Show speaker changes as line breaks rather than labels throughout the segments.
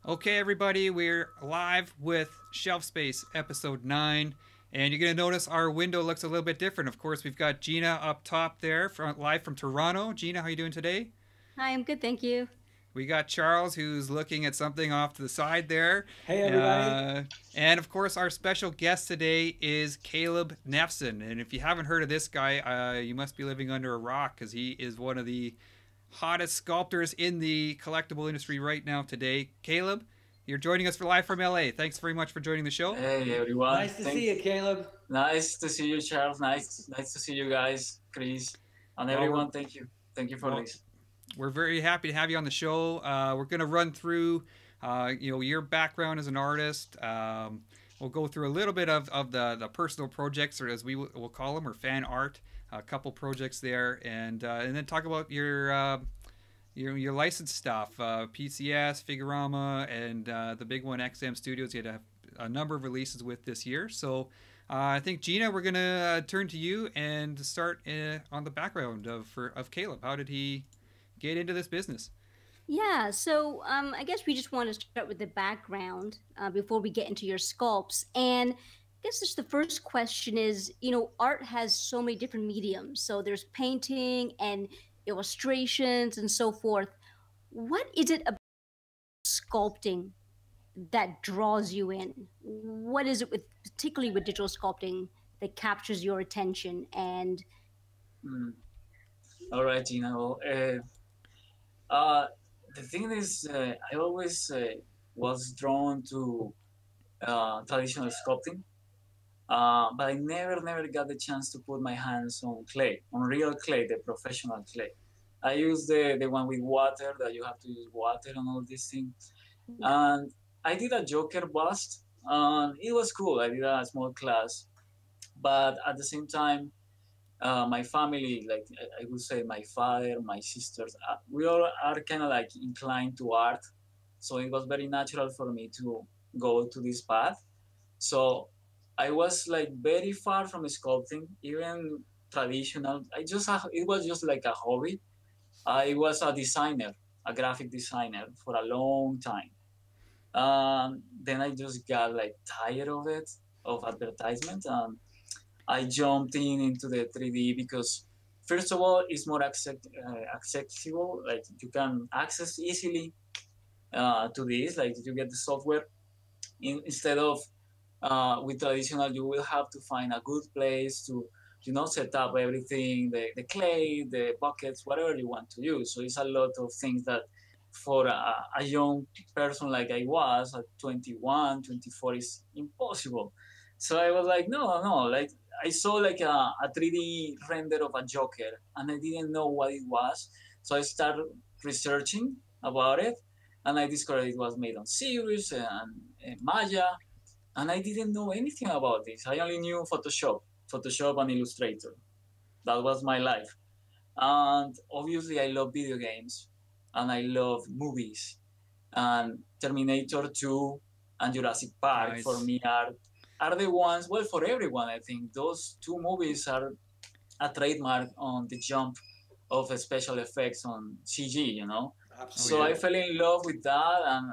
Okay, everybody, we're live with Shelf Space episode 9, and you're going to notice our window looks a little bit different. Of course, we've got Gina up top there, live from Toronto. Gina, how are you doing today?
Hi, I'm good, thank you.
We got Charles, who's looking at something off to the side there.
Hey everybody.
Uh, and of course, our special guest today is Caleb Nefzen. And if you haven't heard of this guy, you must be living under a rock because he is one of the hottest sculptors in the collectible industry right now today. Caleb, you're joining us for live from LA. Thanks very much for joining the show.
Hey everyone.
Nice to see you, Caleb.
Nice to see you, Charles. Nice to see you guys, Chris, and everyone. Thank you. Thank you for this.
We're very happy to have you on the show. We're going to run through, your background as an artist. We'll go through a little bit of the personal projects, or as we will call them, or fan art. A couple projects there, and then talk about your licensed stuff, PCS, Figurama, and the big one, XM Studios. You had a number of releases with this year. So I think, Gina, we're going to turn to you and start on the background of Caleb. How did he get into this business?
Yeah, so I guess we just want to start with the background before we get into your sculpts. And I guess just the first question is, art has so many different mediums. So there's painting and illustrations and so forth. What is it about sculpting that draws you in? What is it particularly with digital sculpting, that captures your attention? And
All right, Gina. Well, the thing is, I always was drawn to traditional sculpting, but I never got the chance to put my hands on clay, on real clay, the professional clay. I use the one with water, that you have to use water and all these things. And I did a Joker bust, and it was cool. I did a small class, but at the same time, my family, like I would say, my father, my sisters, we all are kind of like inclined to art, so it was very natural for me to go to this path. So I was like very far from sculpting, even traditional. It was just like a hobby. I was a designer, a graphic designer for a long time. Then I just got like tired of it, of advertisement. I jumped into the 3D because, first of all, it's more accessible. Like you can access easily to this. Like you get the software instead of with traditional, you will have to find a good place to set up everything, the clay, the buckets, whatever you want to use. So it's a lot of things that for a young person like I was at 21, 24 is impossible. So I was like, no, like I saw like a 3D render of a Joker, and I didn't know what it was. So I started researching about it, and I discovered it was made on Sirius and Maya, and I didn't know anything about this. I only knew Photoshop and Illustrator. That was my life. And obviously, I love video games, and I love movies. And Terminator 2 and Jurassic Park,
Nice.
for me, are the ones, well, for everyone, I think those two movies are a trademark on the jump of special effects on CG. So
Absolutely.
I fell in love with that, and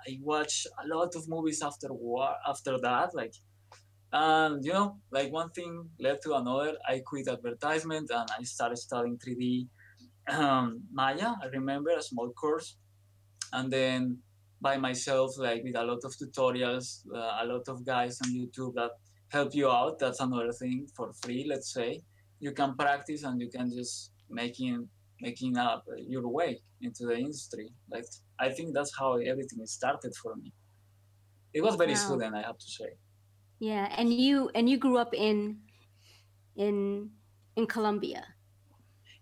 I watched a lot of movies after that. Like, and like one thing led to another. I quit advertisement and I started studying 3D Maya. I remember a small course, and then by myself, like with a lot of tutorials, a lot of guys on YouTube that help you out. That's another thing for free. Let's say you can practice and you can just making up your way into the industry. Like I think that's how everything started for me. It was very
wow,
sudden, I have to say.
yeah, and you grew up in in Colombia.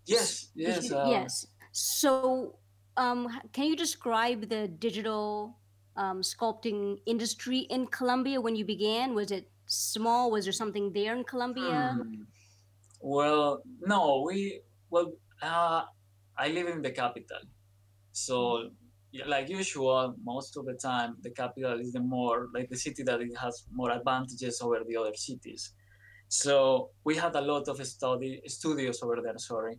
Yes, yes.
Yes. So, can you describe the digital sculpting industry in Colombia when you began? Was it small? Was there something there in Colombia?
Hmm. Well, no, I live in the capital. So, yeah, like usual, most of the time, the capital is the more like the city that it has more advantages over the other cities. So we had a lot of studios over there. Sorry,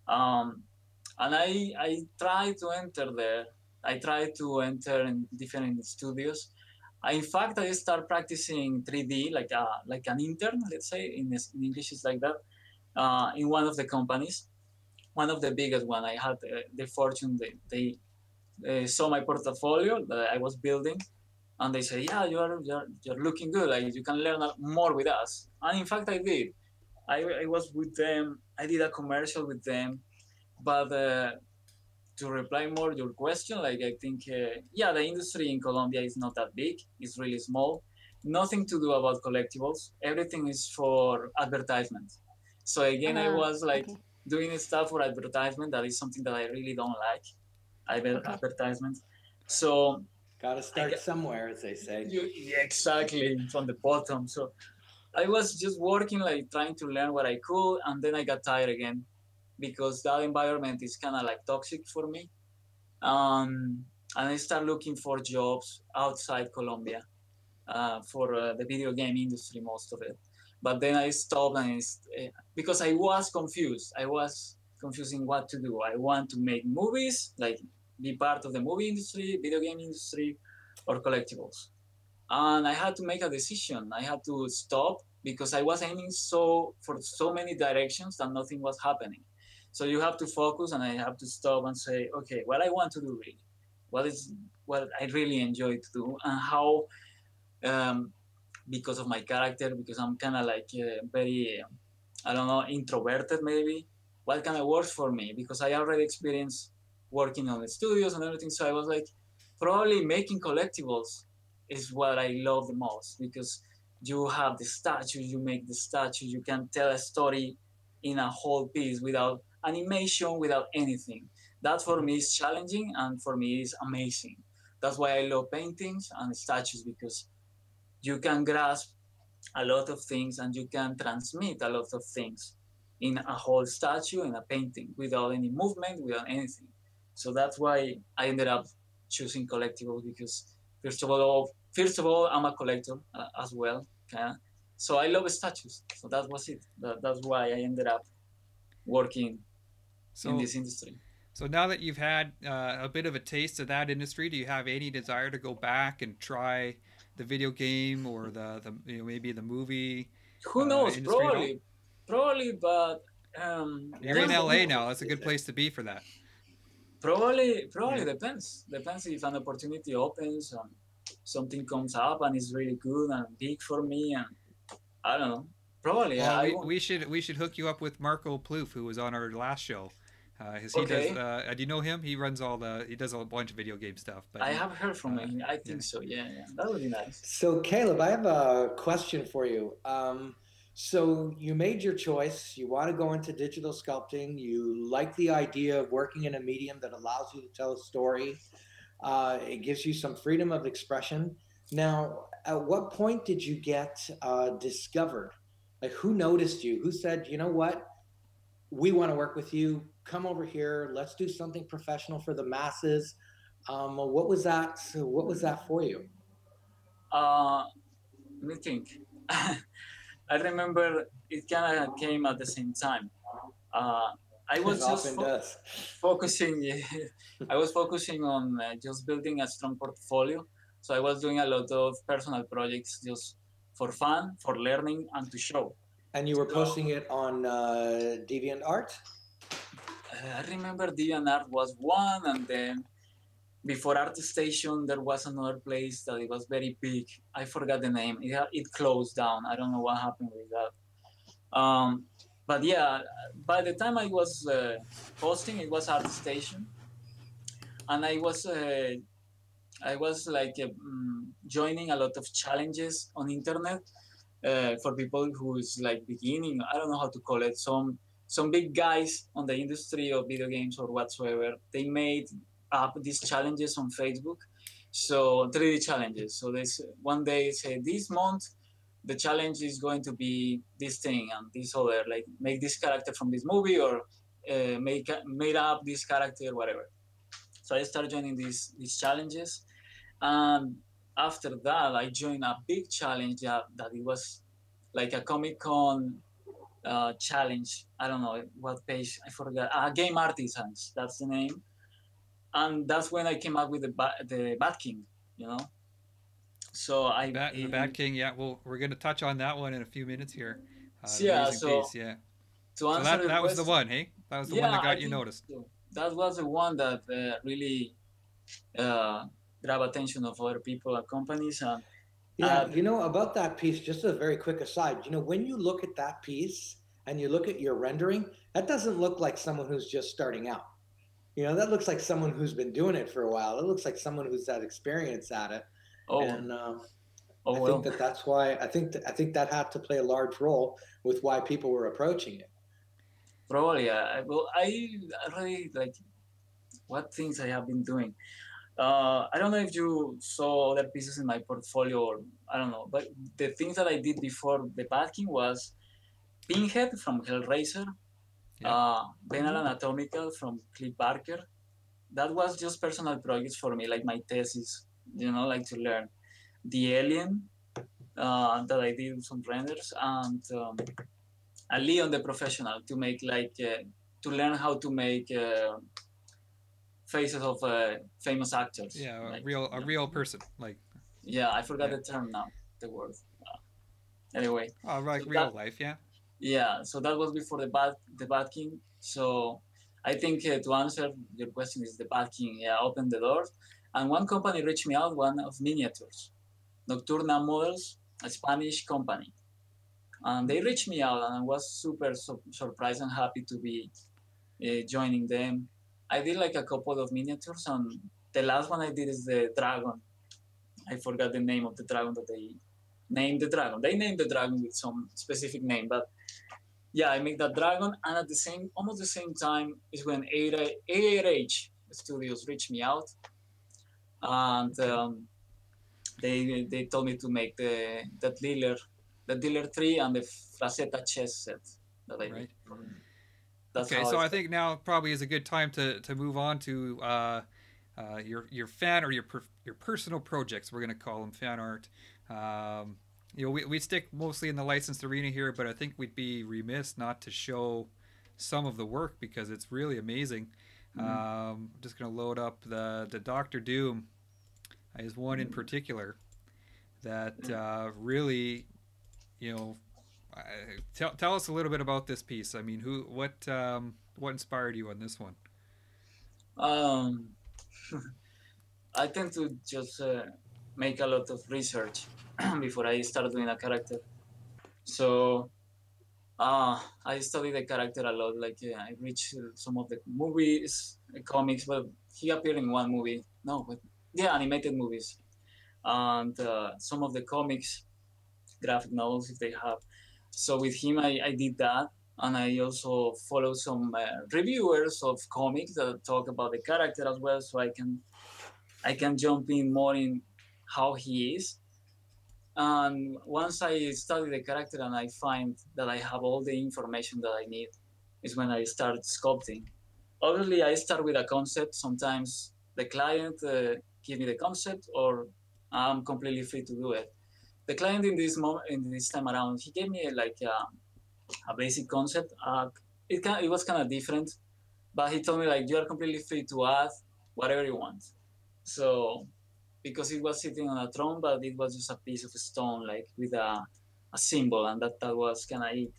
um, and I tried to enter there, I tried to enter in different studios. In fact, I started practicing 3D like an intern, let's say in English it's like that, in one of the companies, one of the biggest one. I had the fortune they saw my portfolio that I was building, and they say, yeah, you're looking good. Like you can learn more with us. And in fact, I did. I was with them. I did a commercial with them, but to reply more your question, like I think, yeah, the industry in Colombia is not that big. It's really small. Nothing to do about collectibles. Everything is for advertisement. So again, I was like
Okay.
doing stuff for advertisement. That is something that I really don't like.
Okay.
Advertisement. So
Got to start somewhere, as they say.
yeah, exactly from the bottom. So I was just working, like trying to learn what I could, and then I got tired again because that environment is kind of like toxic for me. And I started looking for jobs outside Colombia for the video game industry, most of it. But then I stopped, and because I was confused. I was confusing what to do. I want to make movies, like be part of the movie industry, video game industry, or collectibles. And I had to make a decision. I had to stop because I was aiming for so many directions that nothing was happening. So you have to focus, and I have to stop and say, okay, what I want to do really, what is what I really enjoy to do, and how, um, because of my character, because I'm kind of like very, I don't know, introverted maybe. What kind of works for me? Because I already experienced working on the studios and everything. So I was like, probably making collectibles is what I love the most because you have the statue, you make the statue, you can tell a story in a whole piece without animation, without anything. That for me is challenging, and for me is amazing. That's why I love paintings and statues, because you can grasp a lot of things and you can transmit a lot of things in a whole statue, in a painting, without any movement, without anything. So that's why I ended up choosing collectibles, because first of all, I'm a collector as well. Okay? So I love statues. So that was it. That's why I ended up working in
So
this industry.
so now that you've had a bit of a taste of that industry, do you have any desire to go back and try the video game or the maybe the movie
Who knows?
industry at all?
Probably, but
You're in
Never
just
say
LA
never,
now.
as
That's a
they
good
say.
place to be for that.
probably
Yeah.
depends if an opportunity opens and something comes up and is really good and big for me, and I don't know. Probably
Well,
I
we,
won't.
we should we should hook you up with Marco Plouffe, who was on our last show. Cause he does.
Okay,
Do you know him? He does a bunch of video game stuff. But
I
he,
have heard from
uh,
him. I
yeah.
think so. Yeah, yeah, that would be nice.
So, Caleb, I have a question for you. So, you made your choice. You want to go into digital sculpting. You like the idea of working in a medium that allows you to tell a story. It gives you some freedom of expression. Now, at what point did you get discovered? Like, who noticed you? Who said, you know what? We want to work with you. Come over here. Let's do something professional for the masses. What was that? What was that for you?
Uh, Let me think. I remember it kind of came at the same time. Uh, I
It
was just
often does.
focusing. I was focusing on just building a strong portfolio. So I was doing a lot of personal projects just for fun, for learning, and to show.
And you were
So
posting it on DeviantArt?
I remember DeviantArt was one, and then before ArtStation there was another place that it was very big. I forgot the name. It closed down. I don't know what happened with that. But yeah, by the time I was posting, it was ArtStation, and I was like joining a lot of challenges on internet for people who's like beginning. I don't know how to call it. Some big guys on the industry of video games or whatsoever. They made up these challenges on Facebook. So 3D challenges. So this one day say this month the challenge is going to be this thing and this other, like make this character from this movie, or made up this character, whatever. So I started joining these challenges, and after that, I joined a big challenge that it was like a Comic Con challenge. I don't know what page, I forgot. Game Artisans, that's the name. and that's when I came up with the Bat King, you know. So
The Bat King, yeah. Well, we're gonna touch on that one in a few minutes here. An
yeah.
amazing
So
piece, yeah.
to
So
answer the
that was the
question,
one, hey? That was the one
yeah,
that
I
got you
think
noticed.
so. That was the one that really uh, grab attention of other people and companies. And
Yeah, you know, about that piece, just a very quick aside, you know, when you look at that piece and you look at your rendering, that doesn't look like someone who's just starting out. You know, that looks like someone who's been doing it for a while. It looks like someone who's had experience at it.
oh,
And
oh
I think
well,
that's why I think that had to play a large role with why people were approaching it.
probably. Well, I really like what things I have been doing. I don't know if you saw other pieces in my portfolio, or I don't know, but the things that I did before the Batkin was Pinhead from Hellraiser,
Yeah.
Penal Anatomical from Cliff Barker. That was just personal projects for me, like my thesis, you know, like to learn. The Alien, that I did some renders, and a Leon the Professional to make like, to learn how to make faces of famous actors.
Yeah,
Like,
a real person. Like,
yeah, I forgot
yeah.
the term now, the word. Anyway,
Oh, like
so
real
that,
life, yeah.
yeah, so that was before the Bad King. So I think to answer your question is the Bad King. Yeah, opened the doors, and one company reached me out, one of miniatures, Nocturna Models, a Spanish company, and they reached me out, and I was super surprised and happy to be joining them. I did like a couple of miniatures, and the last one I did is the dragon. I forgot the name of the dragon that they named the dragon. They named the dragon with some specific name, but yeah, I make that dragon, and at the same, almost the same time, is when A8H Studios reached me out, and they told me to make the dealer 3 and the Frazetta chess set that I did.
Right.
That's
Okay,
how
so
I
I
started.
think now probably is a good time to move on to your fan or your personal projects. We're gonna call them fan art. You know, we stick mostly in the licensed arena here, but I think we'd be remiss not to show some of the work because it's really amazing.
Mm-hmm.
I'm just gonna load up the Doctor Doom is one in particular that really, you know, tell us a little bit about this piece. I mean, what inspired you on this one?
Um, I tend to just make a lot of research before I start doing a character. So I study the character a lot. Like I reach some of the movies, comics, but he appeared in one movie. No, but yeah, animated movies, and some of the comics, graphic novels if they have. So with him, I did that, and I also follow some reviewers of comics that talk about the character as well, so I can jump in more in how he is. And once I study the character and I find that I have all the information that I need, is when I start sculpting. Obviously, I start with a concept. Sometimes the client give me the concept, or I'm completely free to do it. The client in this moment, in this time around, he gave me like a basic concept. It was kind of different, but he told me like you are completely free to add whatever you want. So because it was sitting on a throne, but it was just a piece of stone, like with a symbol, and that was kind of it.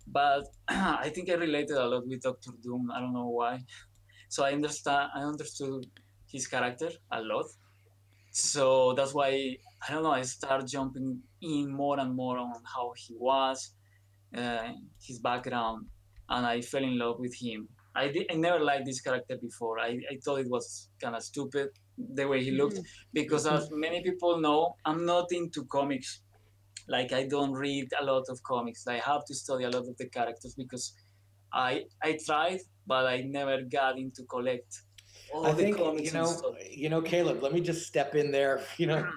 But I think I related a lot with Doctor Doom. I don't know why. So I understood his character a lot. So that's why I don't know. I start jumping in more and more on how he was, uh, his background, and I fell in love with him. I never liked this character before. I thought it was kind of stupid the way he looked because, as many people know, I'm not into comics. Like I don't read a lot of comics. I have to study a lot of the characters because I tried, but I never got into collect
I
all the
think
comics and stuff.
Caleb. Let me just step in there. You know,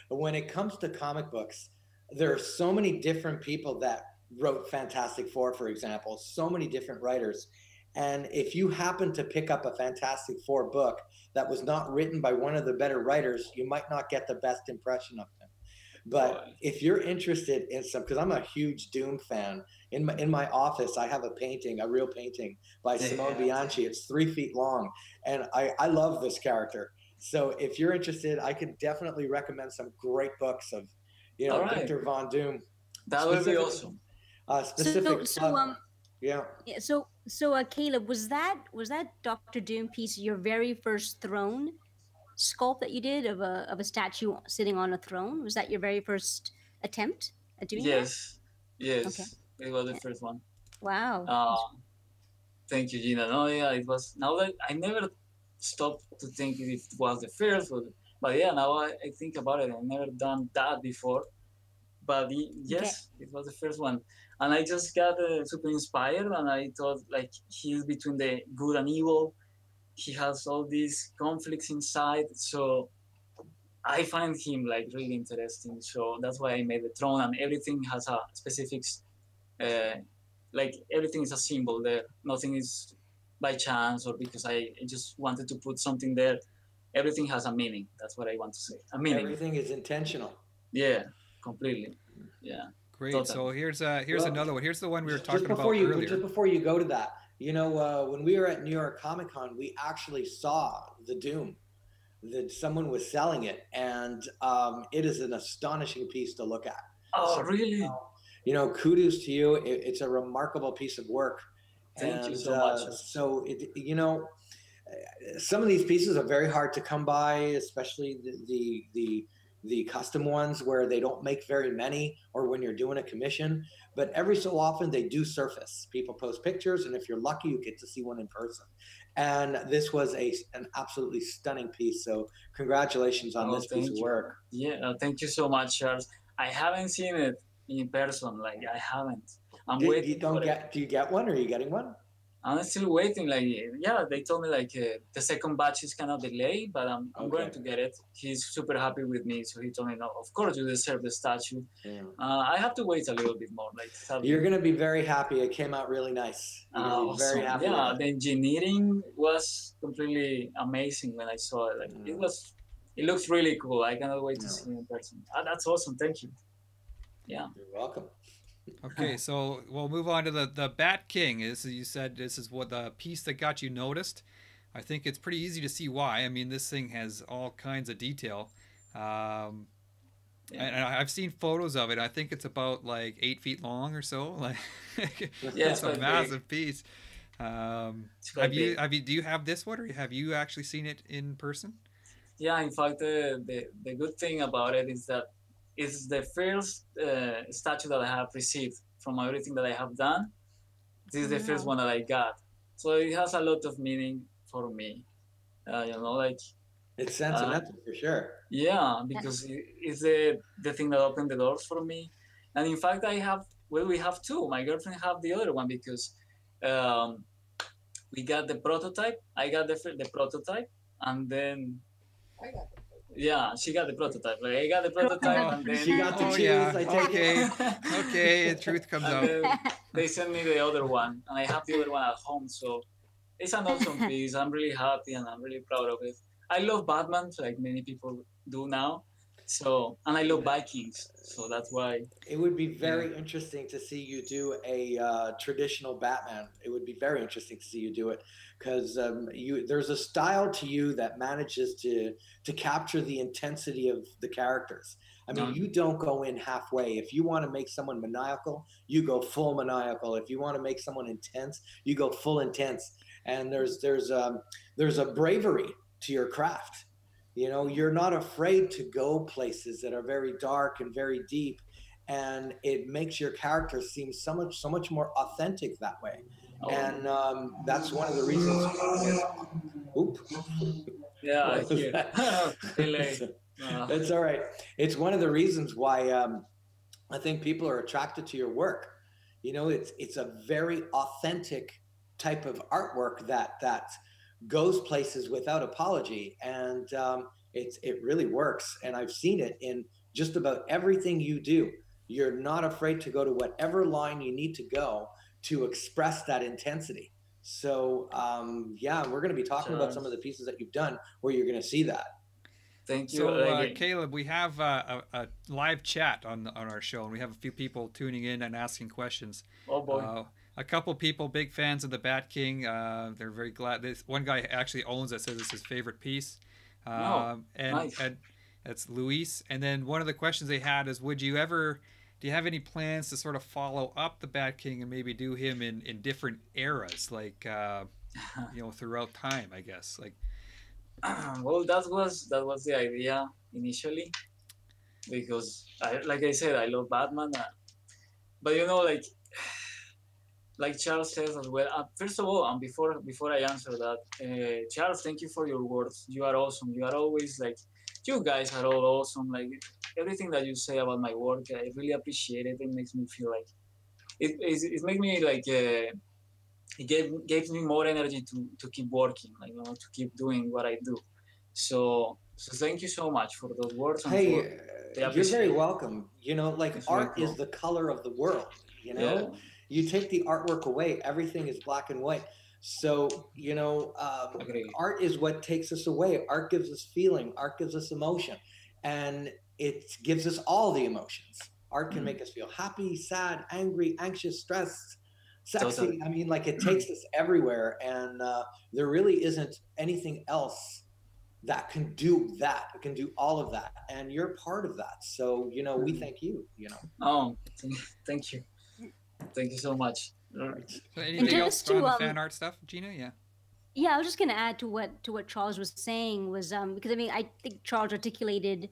when it comes to comic books, there are so many different people that wrote Fantastic Four, for example. So many different writers, and if you happen to pick up a Fantastic Four book that was not written by one of the better writers, you might not get the best impression of them. But if you're interested in some, because I'm a huge Doom fan, in my office I have a painting, a real painting by Simone Bianchi. It's 3 feet long, and I love this character. So if you're interested, I could definitely recommend some great books of, Victor Von Doom.
That would be awesome.
Yeah. So Caleb, was that Dr. Doom piece your very first throne sculpt that you did of a statue sitting on a throne? Was that your very first attempt at doing that?
Yes. Okay. It was the first one.
Wow.
Thank you, Gina. No, yeah, it was. Now that I never stopped to think if it was the first, but yeah, now I think about it. I've never done that before, but yes, it was the first one. And I just got super inspired, and I thought, like, he's between the good and evil. He has all these conflicts inside, so I find him like really interesting. So that's why I made the throne, and everything has a specific, like everything is a symbol there. Nothing is by chance or because I just wanted to put something there. Everything has a meaning. That's what I want to say. A meaning.
Everything is intentional.
Yeah, completely. Yeah.
Great. Totally. So here's another one. Here's the one we were talking about earlier.
Just before you go to that, when we were at New York Comic Con, we actually saw the Doom. That someone was selling it, and it is an astonishing piece to look at.
Oh, really?
Kudos to you. It's a remarkable piece of work.
Thank you so much.
So, some of these pieces are very hard to come by, especially the custom ones where they don't make very many, or when you're doing a commission. But every so often they do surface. People post pictures, and if you're lucky, you get to see one in person. And this was an absolutely stunning piece. So congratulations on this piece of work.
Yeah, thank you so much, Charles. I haven't seen it in person. Like, I haven't. I'm waiting.
Do you get one? Or are you getting one?
I'm still waiting. Like, yeah, they told me like the second batch is kind of delayed, but I'm going to get it. He's super happy with me, so he told me, "No, of course you deserve the statue." Yeah. I have to wait a little bit more. Like,
you're gonna be very happy. It came out really nice.
Awesome. Very happy. Yeah, the engineering was completely amazing when I saw it. Like, it looks really cool. I cannot wait to see it in person. That's awesome. Thank you. Yeah.
You're welcome.
Okay, so we'll move on to the Bat King. As you said, this is what the piece that got you noticed. I think it's pretty easy to see why. I mean, this thing has all kinds of detail. And I've seen photos of it. I think it's about like 8 feet long or so. Like, it's a massive piece. Do you have this one, or have you actually seen it in person?
Yeah, in fact, the good thing about it is that it's the first statue that I have received from everything that I have done. This is the first one that I got. So it has a lot of meaning for me. Like...
It's sentimental for sure.
Yeah, because it's the thing that opened the doors for me. And in fact, we have two. My girlfriend have the other one because we got the prototype. I got the prototype, and then... Yeah, she got the prototype. Like, I got the prototype, and then
she got the cheese.
Okay, truth comes out.
They sent me the other one, and I have the other one at home. So it's an awesome piece. I'm really happy, and I'm really proud of it. I love Batman, like many people do now. So, and I love Vikings, so that's why.
It would be very interesting to see you do a traditional Batman. It would be very interesting to see you do it, because there's a style to you that manages to capture the intensity of the characters. I mean, you don't go in halfway. If you want to make someone maniacal, you go full maniacal. If you want to make someone intense, you go full intense. And there's a bravery to your craft. You're not afraid to go places that are very dark and very deep, and it makes your characters seem so much more authentic that way. And that's one of the reasons.
Yeah,
that's all right. It's one of the reasons why I think people are attracted to your work. It's a very authentic type of artwork that goes places without apology, and it really works. And I've seen it in just about everything you do. You're not afraid to go to whatever line you need to go to express that intensity. So we're going to be talking about some of the pieces that you've done where you're going to see that.
Thank you.
So, Caleb, we have a live chat on our show, and we have a few people tuning in and asking questions.
Oh boy.
A couple people, big fans of the Bat King. They're very glad. This one guy actually owns it, says it's his favorite piece.
Nice.
And that's Luis. And then one of the questions they had is, do you have any plans to sort of follow up the Bat King and maybe do him in different eras, like throughout time, I guess, like.
Well, that was the idea initially, because like I said, I love Batman, but like Charles says as well. First of all, and before I answer that, Charles, thank you for your words. You are awesome. You are always like, you guys are all awesome. Like everything that you say about my work, I really appreciate it. It makes me feel like it makes me like. It gave me more energy to keep working, to keep doing what I do. So thank you so much for those words.
Hey, you're very welcome. Like
it's
art
really cool.
is the color of the world.
Yeah.
You take the artwork away, everything is black and white. So art is what takes us away. Art gives us feeling. Art gives us emotion, and it gives us all the emotions. Art can make us feel happy, sad, angry, anxious, stressed, sexy.
Totally.
I mean, like it takes us everywhere, and there really isn't anything else that can do that. It can do all of that, and you're part of that. So we thank you.
Oh, thank you so much.
So anything else on the fan art stuff, Gina?
Yeah, I was just going to add to what Charles was saying was because I think Charles articulated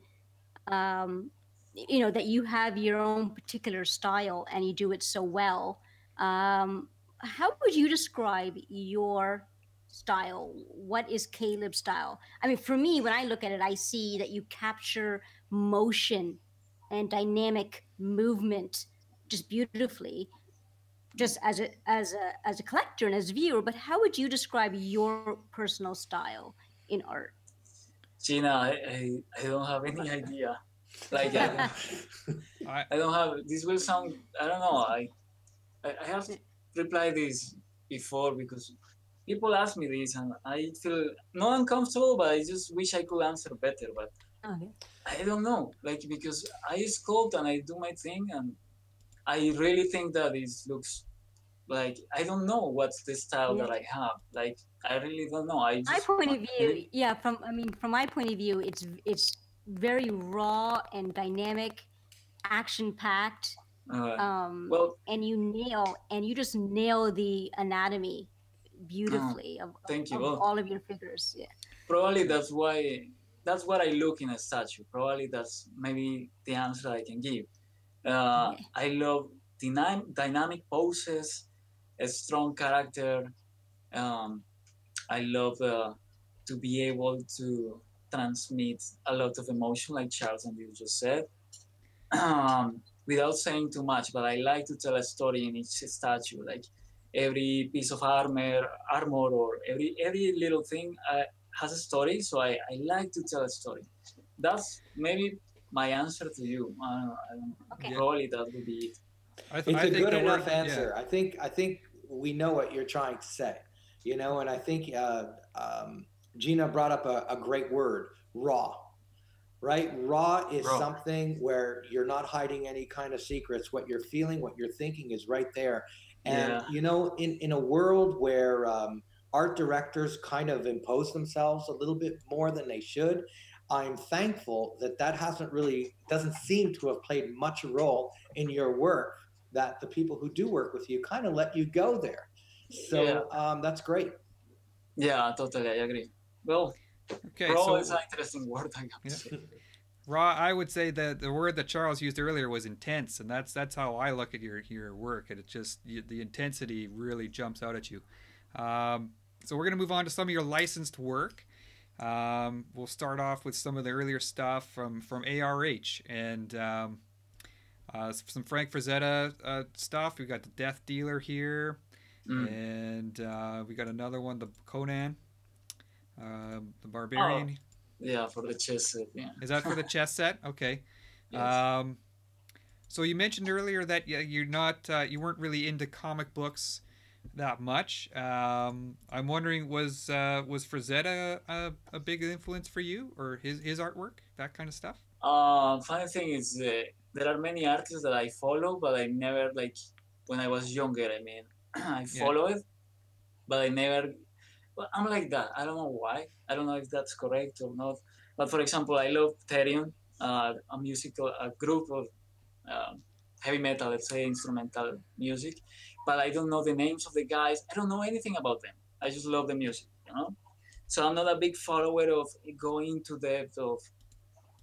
that you have your own particular style and you do it so well. How would you describe your style? What is Caleb's style? I mean, for me, when I look at it, I see that you capture motion and dynamic movement just beautifully, just as a collector and as a viewer. But how would you describe your personal style in art?
Gina, I don't have any idea. Like I don't have. This will sound. I don't know. I have replied this before because people ask me this and I feel not uncomfortable, but I just wish I could answer better. But I don't know, like, because I sculpt and I do my thing, and I really think that it looks like, I don't know what's the style that I have. Like, I really don't know.
My point of view, from my point of view, it's very raw and dynamic, action packed. And you just nail the anatomy beautifully of all of your figures. Yeah.
Probably that's what I look in a statue. Probably that's maybe the answer I can give. I love dynamic poses, a strong character. I love to be able to transmit a lot of emotion, like Charles and you just said. Without saying too much, but I like to tell a story in each statue. Like every piece of armor or every little thing has a story. So I like to tell a story. That's maybe my answer to you. Probably that would be it.
It's a good enough answer. Yeah. I think we know what you're trying to say, and I think Gina brought up a great word, raw. Right? Raw is something where you're not hiding any kind of secrets. What you're feeling, what you're thinking is right there. And, in a world where art directors kind of impose themselves a little bit more than they should, I'm thankful that doesn't seem to have played much role in your work, that the people who do work with you kind of let you go there. So that's great.
Yeah, totally. I agree. Well,
okay,
raw is an interesting word, I guess.
Raw, I would say that the word that Charles used earlier was intense, and that's how I look at your work, and it's just the intensity really jumps out at you. So we're going to move on to some of your licensed work. We'll start off with some of the earlier stuff from ARH and some Frank Frazetta stuff. We got the Death Dealer here, and we got another one, the Conan. The Barbarian.
Yeah, for the chess set. Yeah.
Is that for the chess set? Okay.
Yes.
So you mentioned earlier that you weren't really into comic books. that much. I'm wondering, was Frazetta a big influence for you, or his artwork, that kind of stuff?
Funny thing is, there are many artists that I follow, but I never like when I was younger. I mean, I
Yeah.
follow it, but I never. Well, I'm like that. I don't know why. I don't know if that's correct or not. But for example, I love Therion, a group of uh, heavy metal, let's say instrumental music, but I don't know the names of the guys. I don't know anything about them. I just love the music, you know. So I'm not a big follower of going into depth of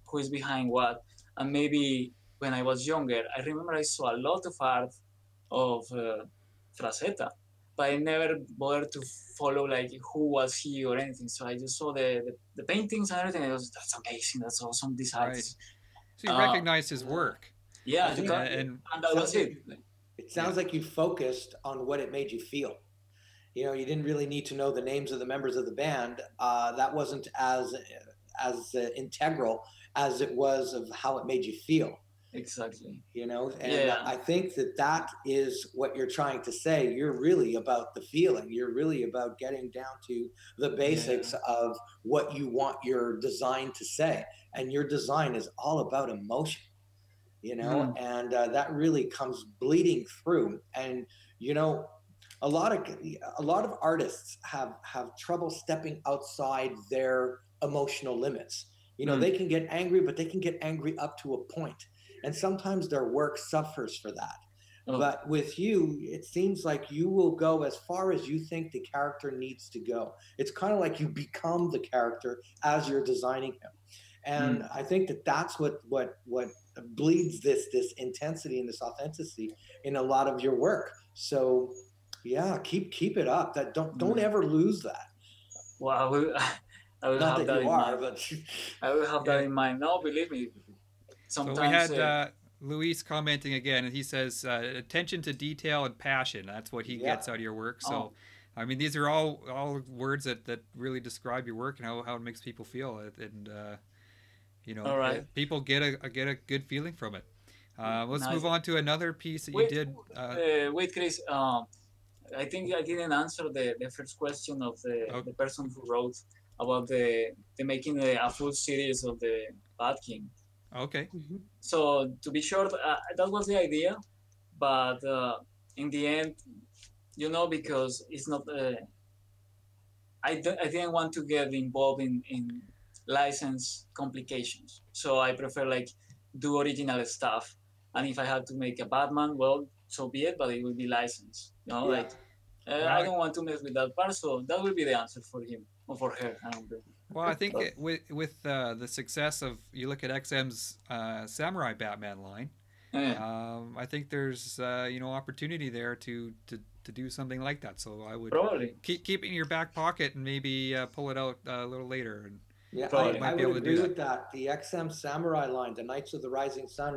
who is behind what. And maybe when I was younger, I remember I saw a lot of art of Frazetta, but I never bothered to follow like who was he or anything. So I just saw the paintings and everything. That's amazing. That's awesome. These artists.
So you recognized his work.
Yeah,
and
that was it.
It sounds like you focused on what it made you feel. You know, you didn't really need to know the names of the members of the band. That wasn't as integral as it was of how it made you feel.
Exactly.
You know, and I think that is what you're trying to say. You're really about the feeling. You're really about getting down to the basics of what you want your design to say. And your design is all about emotion, you know, and that really comes bleeding through. And, you know, a lot of artists have trouble stepping outside their emotional limits. You know, they can get angry, but they can get angry up to a point. And sometimes their work suffers for that. But with you, it seems like you will go as far as you think the character needs to go. It's kind of like you become the character as you're designing him. And I think that's what bleeds this intensity and this authenticity in a lot of your work. So yeah, keep it up. That don't ever lose that.
Well, I will
Not
have
that
that
you
in
are,
mind.
but
I will have that in mind. No, believe me. Sometimes
so we had Luis commenting again, and he says attention to detail and passion. That's what he gets out of your work. So, I mean, these are all words that really describe your work and how it makes people feel. And you know, people get a good feeling from it. Let's move on to another piece that you did.
Wait, Chris. I think I didn't answer the first question of the person who wrote about the making a full series of the Bat King.
Okay.
So to be short, that was the idea, but in the end, you know, because it's not. I didn't want to get involved in license complications, so I prefer like do original stuff. And if I had to make a Batman, well, so be it, but it will be licensed. You know, like I don't want to mess with that part, so that will be the answer for him or for her. I don't know.
Well, I think with the success of, you look at XM's Samurai Batman line, I think there's opportunity there to do something like that. So I would
probably
keep it in your back pocket and maybe pull it out a little later. And
yeah, I would agree with that. The XM Samurai line, the Knights of the Rising Sun,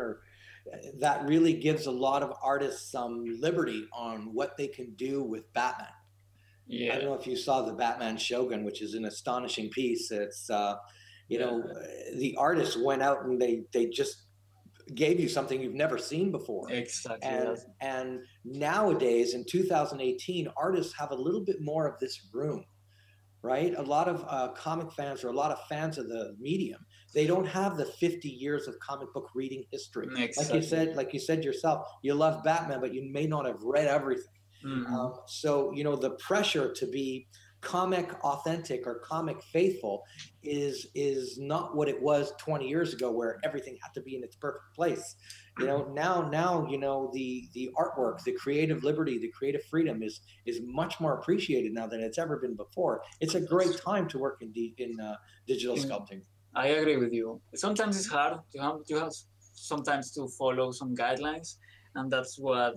that really gives a lot of artists some liberty on what they can do with Batman. I don't know if you saw the Batman Shogun, which is an astonishing piece. It's the artists went out and they just gave you something you've never seen before.
Exactly.
And nowadays in 2018, artists have a little bit more of this room, right? A lot of comic fans or a lot of fans of the medium, they don't have the 50 years of comic book reading history.
Exactly.
Like you said yourself, you love Batman, but you may not have read everything. So, you know, the pressure to be comic authentic or comic faithful is not what it was 20 years ago, where everything had to be in its perfect place. You know, now, you know, the artwork, the creative liberty, the creative freedom is much more appreciated now than it's ever been before. It's a great time to work in digital sculpting.
I agree with you. Sometimes it's hard to have sometimes to follow some guidelines, and that's what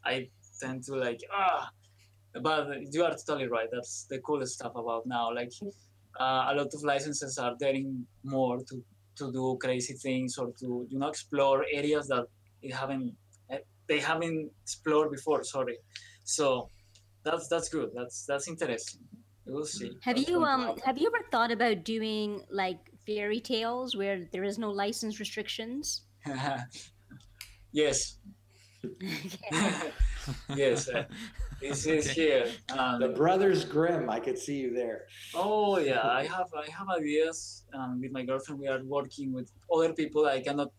I tend to like. But you are totally right. That's the coolest stuff about now. Like a lot of licenses are daring more to do crazy things or to explore areas that they haven't explored before. Sorry, so that's good. That's interesting. We'll see.
Have you ever thought about doing like fairy tales where there is no license restrictions?
Yes. Yes, this is here.
The Brothers Grimm, I could see you there.
Oh yeah, I have ideas. With my girlfriend, we are working with other people. I cannot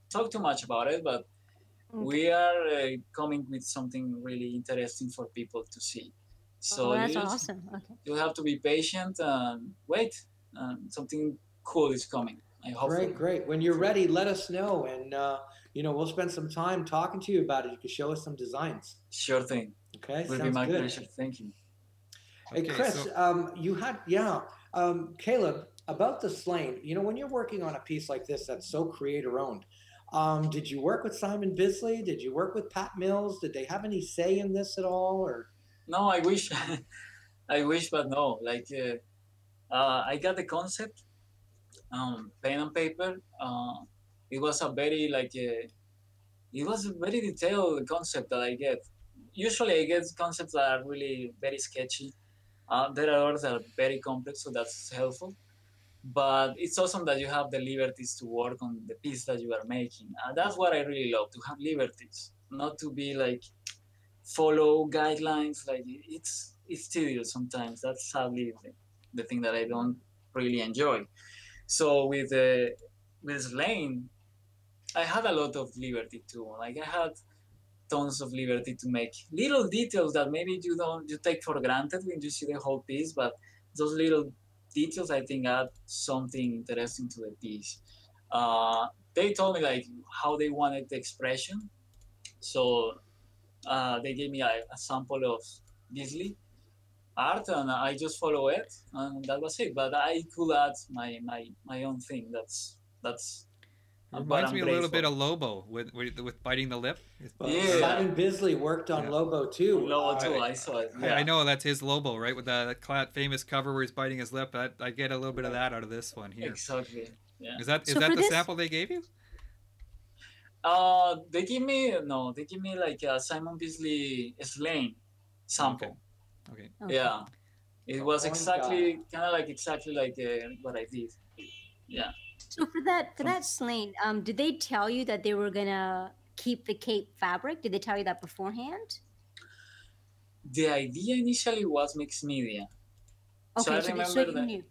talk too much about it, but we are coming with something really interesting for people to see. So
that's awesome. Okay.
you have to be patient and wait. Something cool is coming. I hope.
Great. When you're ready, let us know, and we'll spend some time talking to you about it. You can show us some designs.
Sure thing.
Okay,
will be my pleasure. Thank you.
Hey, Chris, you had Caleb, about the Slain. When you're working on a piece like this that's so creator owned, did you work with Simon Bisley? Did you work with Pat Mills? Did they have any say in this at all? Or
no, I wish, I wish, but no. Like, I got the concept, pen and paper. It was a very it was a very detailed concept that I get. Usually, I get concepts that are really very sketchy. There are others that are very complex, so that's helpful. But it's awesome that you have the liberties to work on the piece that you are making. That's what I really love, to have liberties, not to be like follow guidelines. Like it's tedious sometimes. That's sadly the thing that I don't really enjoy. So with Lane, I had a lot of liberty too. Like I had tons of liberty to make little details that maybe you take for granted when you see the whole piece, but those little details I think add something interesting to the piece. They told me like how they wanted the expression, so they gave me a sample of Beasley art, and I just follow it, and that was it. But I could add my own thing. That's
reminds me a little bit of Lobo with biting the lip.
Yeah. Simon Bisley worked on Lobo too.
Lobo too, I saw it. Yeah.
I know that's his Lobo, right? With that famous cover where he's biting his lip. I get a little bit of that out of this one here.
Exactly. Yeah.
Is that the sample they gave you?
They give me like a Simon Bisley Slain sample.
Okay.
Yeah. It was exactly like what I did. Yeah.
So for that Slain, did they tell you that they were gonna keep the cape fabric? Did they tell you that beforehand?
The idea initially was mixed media.
Okay,
so I remember that.
Knew.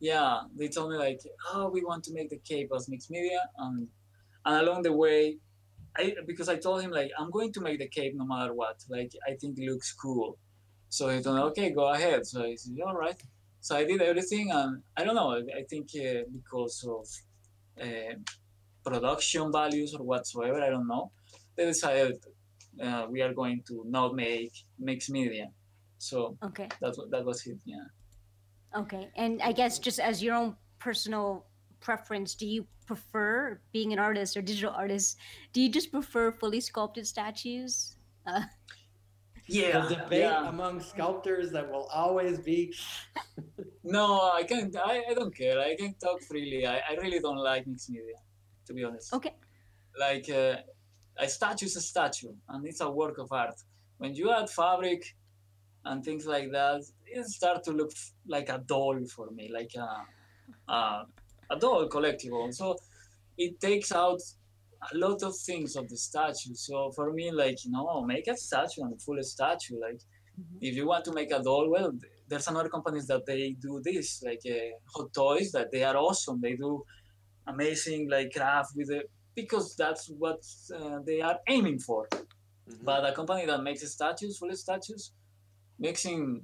Yeah, they told me like, oh, we want to make the cape as mixed media, and along the way, because I told him like I'm going to make the cape no matter what. Like I think it looks cool. So he told me, okay, go ahead. So I said, all right. So I did everything, and I don't know. I think because of production values or whatsoever, I don't know. They decided we are going to not make mixed media. So
okay,
that was it. Yeah.
Okay, and I guess just as your own personal preference, do you prefer being an artist or digital artist? Do you just prefer fully sculpted statues?
Yeah, the debate among sculptors that will always be.
No, I can't. I don't care. I can talk freely. I really don't like mixed media, to be honest.
Okay.
Like a statue is a statue, and it's a work of art. When you add fabric and things like that, it starts to look like a doll for me, like a doll collectible. So it takes out a lot of things of the statue. So for me, like, make a statue and a full statue. Like, if you want to make a doll, well, there's another companies that they do this, like Hot Toys, that they are awesome. They do amazing like craft with it because that's what they are aiming for. Mm-hmm. But a company that makes statues, full statues, mixing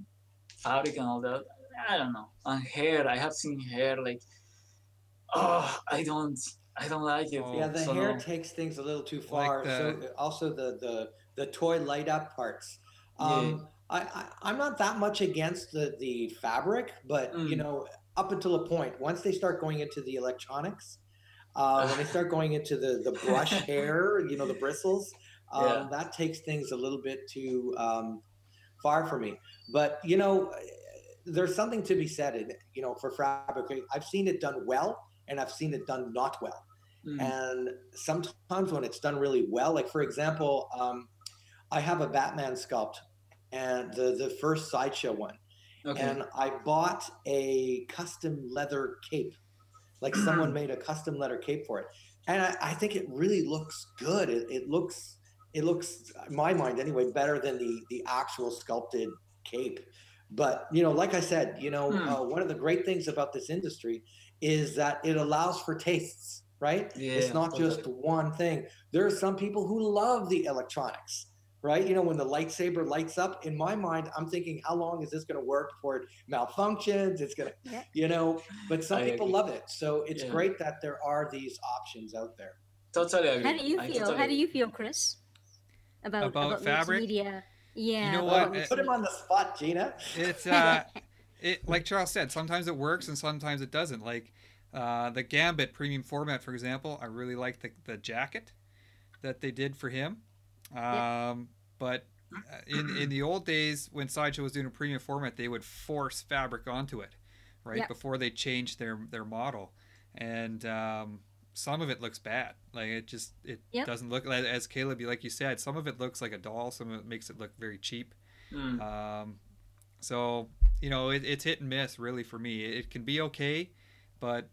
fabric and all that, I don't know. And hair, I have seen hair like, I don't like it.
Yeah, the hair takes things a little too far. Like so also the toy light up parts. I'm not that much against the fabric, but up until a point, once they start going into the electronics, when they start going into the brush hair, the bristles, that takes things a little bit too far for me. But there's something to be said, for fabric. I've seen it done well, and I've seen it done not well. And sometimes when it's done really well, like for example, I have a Batman sculpt, and the first sideshow one, and I bought a custom leather cape, like someone made a custom leather cape for it, and I think it really looks good. It looks it looks, in my mind anyway, better than the actual sculpted cape. But like I said, one of the great things about this industry is that it allows for tastes, right? It's
Yeah,
not
totally.
just one thing. There are some people who love the electronics, right? When the lightsaber lights up, in my mind, I'm thinking, how long is this going to work before it malfunctions? It's going
Yeah.
to, but some
I
people
agree.
love it. So it's
Yeah,
great that there are these options out there.
totally
How
agree.
do you
I
feel?
totally
How do
agree.
you feel, Chris?
About
About mixed
fabric.
media?
You
Yeah,
know
about
what?
Oh,
mixed
put him
media.
on the spot, Gina.
It's it like Charles said, sometimes it works and sometimes it doesn't. Like the Gambit premium format, for example, I really like the jacket that they did for him.
Yep.
But in the old days when Sideshow was doing a premium format, they would force fabric onto it, right,
Yep.
before they changed their model, and some of it looks bad. Like it
Yep.
doesn't look as Caleb, like you said. Some of it looks like a doll. Some of it makes it look very cheap.
Mm.
So it's hit and miss really for me. It can be okay, but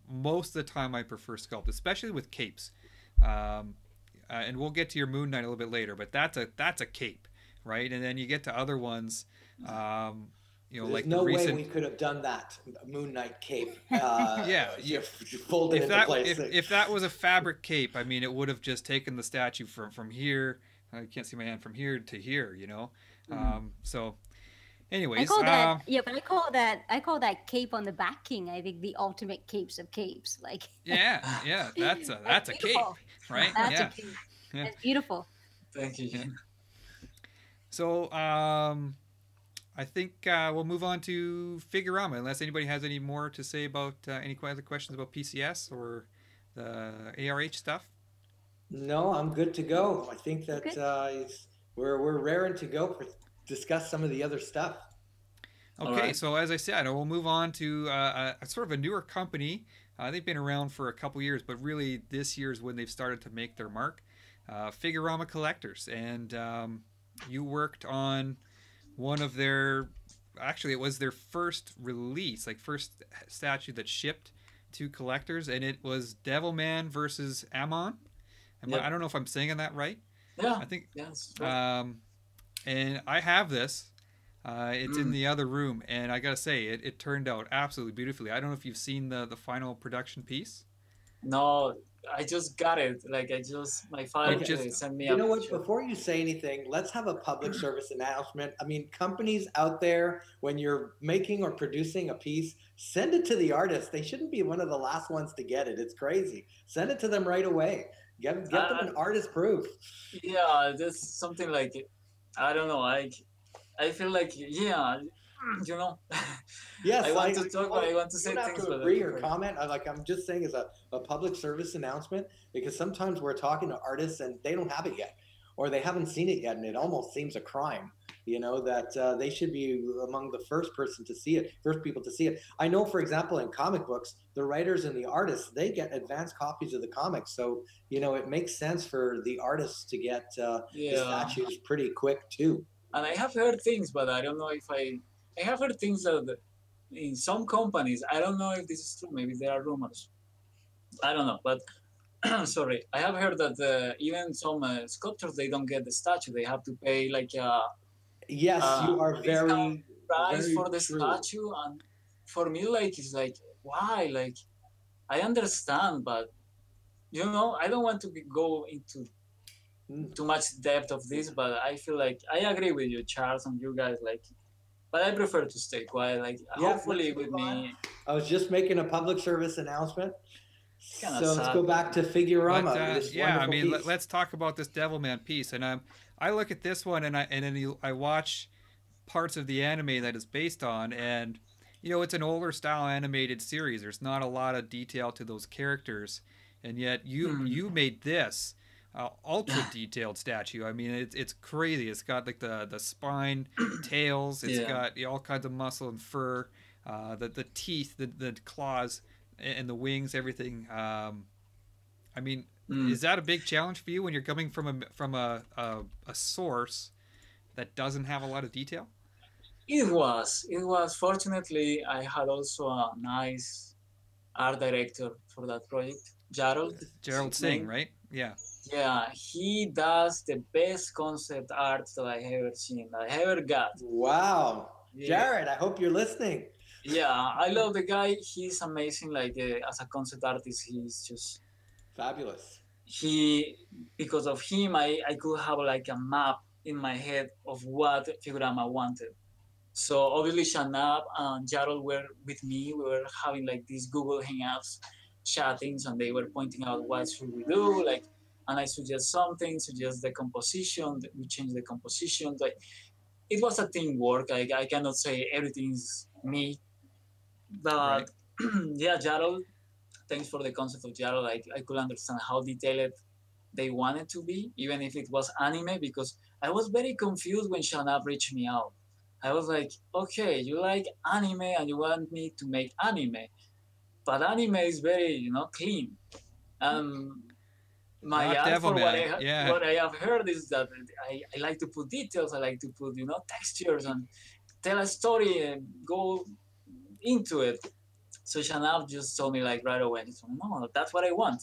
most of the time I prefer sculpt, especially with capes. And we'll get to your Moon Knight a little bit later, but that's a cape, right? And then you get to other ones,
There's
like
no
the
way
recent.
we could have done that Moon Knight cape.
Yeah,
Folded
if
into
that
place.
if that was a fabric cape, I mean, it would have just taken the statue from here. I can't see my hand from here to here, So,
I
anyways,
call that but I call that cape on the backing. I think the ultimate capes of capes. Like
yeah, that's a cape,
beautiful.
right?
That's
Yeah,
a cape.
yeah.
That's beautiful.
Thank you.
Yeah. So, I think we'll move on to Figurama, unless anybody has any more to say about any other questions about PCS or the ARH stuff.
No, I'm good to go. I think that
Okay.
we're raring to go for discuss some of the other stuff.
Okay,
right.
so as I said, we'll move on to a sort of a newer company. They've been around for a couple years, but really this year is when they've started to make their mark. Figurama Collectors, and you worked on one of their. Actually, it was their first release, like first statue that shipped to collectors, and it was Devilman versus Amon.
Yep.
I don't know if I'm saying that right.
Yeah.
I think.
Yes. Right.
And I have this. It's in
Mm.
the other room, and I gotta say, it turned out absolutely beautifully. I don't know if you've seen the final production piece.
No, I just got it. Like my
You
father
just
sent me
You
a
know what?
picture.
Before you say anything, let's have a public service announcement. I mean, companies out there, when you're making or producing a piece, send it to the artist. They shouldn't be one of the last ones to get it. It's crazy. Send it to them right away. Get them
Uh,
an artist proof.
yeah, there's something like I don't know. I feel like yeah, you know.
Yes,
I want to talk, but I want to
you
say
don't have
things,
to
but I
agree or
prefer.
comment. I'm just saying as a public service announcement because sometimes we're talking to artists and they don't have it yet or they haven't seen it yet, and it almost seems a crime. That they should be among the first people to see it. I know, for example, in comic books, the writers and the artists they get advanced copies of the comics, so it makes sense for the artists to get the
Yeah,
statues pretty quick too.
and I have heard things, but I don't know if I have heard things that in some companies, I don't know if this is true. Maybe there are rumors. I don't know, but sorry, I have heard that even some sculptors they don't get the statue. They have to pay like
Yes,
a
you are
discount
very,
price
very
for the
true.
statue, and for me, like it's like why? Like I understand, but I don't want to go into too much depth of this, but I feel like I agree with you, Charles, and you guys. Like, but I prefer to stay quiet. Like,
Yeah,
hopefully,
let's
with
move on.
me,
I was just making a public service announcement.
it's kind of
So let's
sad,
go
but
back to
But
Figurama, this
yeah, I
wonderful
mean,
piece.
let's talk about this Devilman piece. And I look at this one, and I watch parts of the anime that it's based on, and it's an older style animated series. There's not a lot of detail to those characters, and yet you made this ultra detailed statue. I mean, it's crazy. It's got like the spine, tails. It's
yeah.
got all kinds of muscle and fur, the teeth, the claws, and the wings, everything. I mean,
Mm.
is that a big challenge for you when you're coming from a source that doesn't have a lot of detail?
It was. Fortunately, I had also a nice art director for that project, Jarrell.
Gerald
His
Singh,
name.
right? Yeah.
Yeah, he does the best concept art that I ever seen, that I ever got.
Wow.
Yeah,
Jared, I hope you're listening.
yeah, I love the guy. He's amazing. Like as a concept artist, he's just
Fabulous.
he. Because of him, I could have like a map in my head of what Figurama wanted. So obviously Shanab and Jarrell were with me. We were having like these Google Hangouts chattings, and they were pointing out what should we do, like, and I suggest something, suggest the composition. We change the composition. Like it was a teamwork. I cannot say everything's me,
Right.
but yeah, Jarrell. Thanks for the concept of Jarrell. I could understand how detailed they wanted to be, even if it was anime, because I was very confused when Shanab reached me out. I was like, okay, you like anime and you want me to make anime, but anime is very, clean. Um, my
Not
art, for what
Devilman. Yeah.
what I have heard, is that I like to put details. I like to put, textures and tell a story and go into it. So Shanab just told me like right away, no, that's what I want.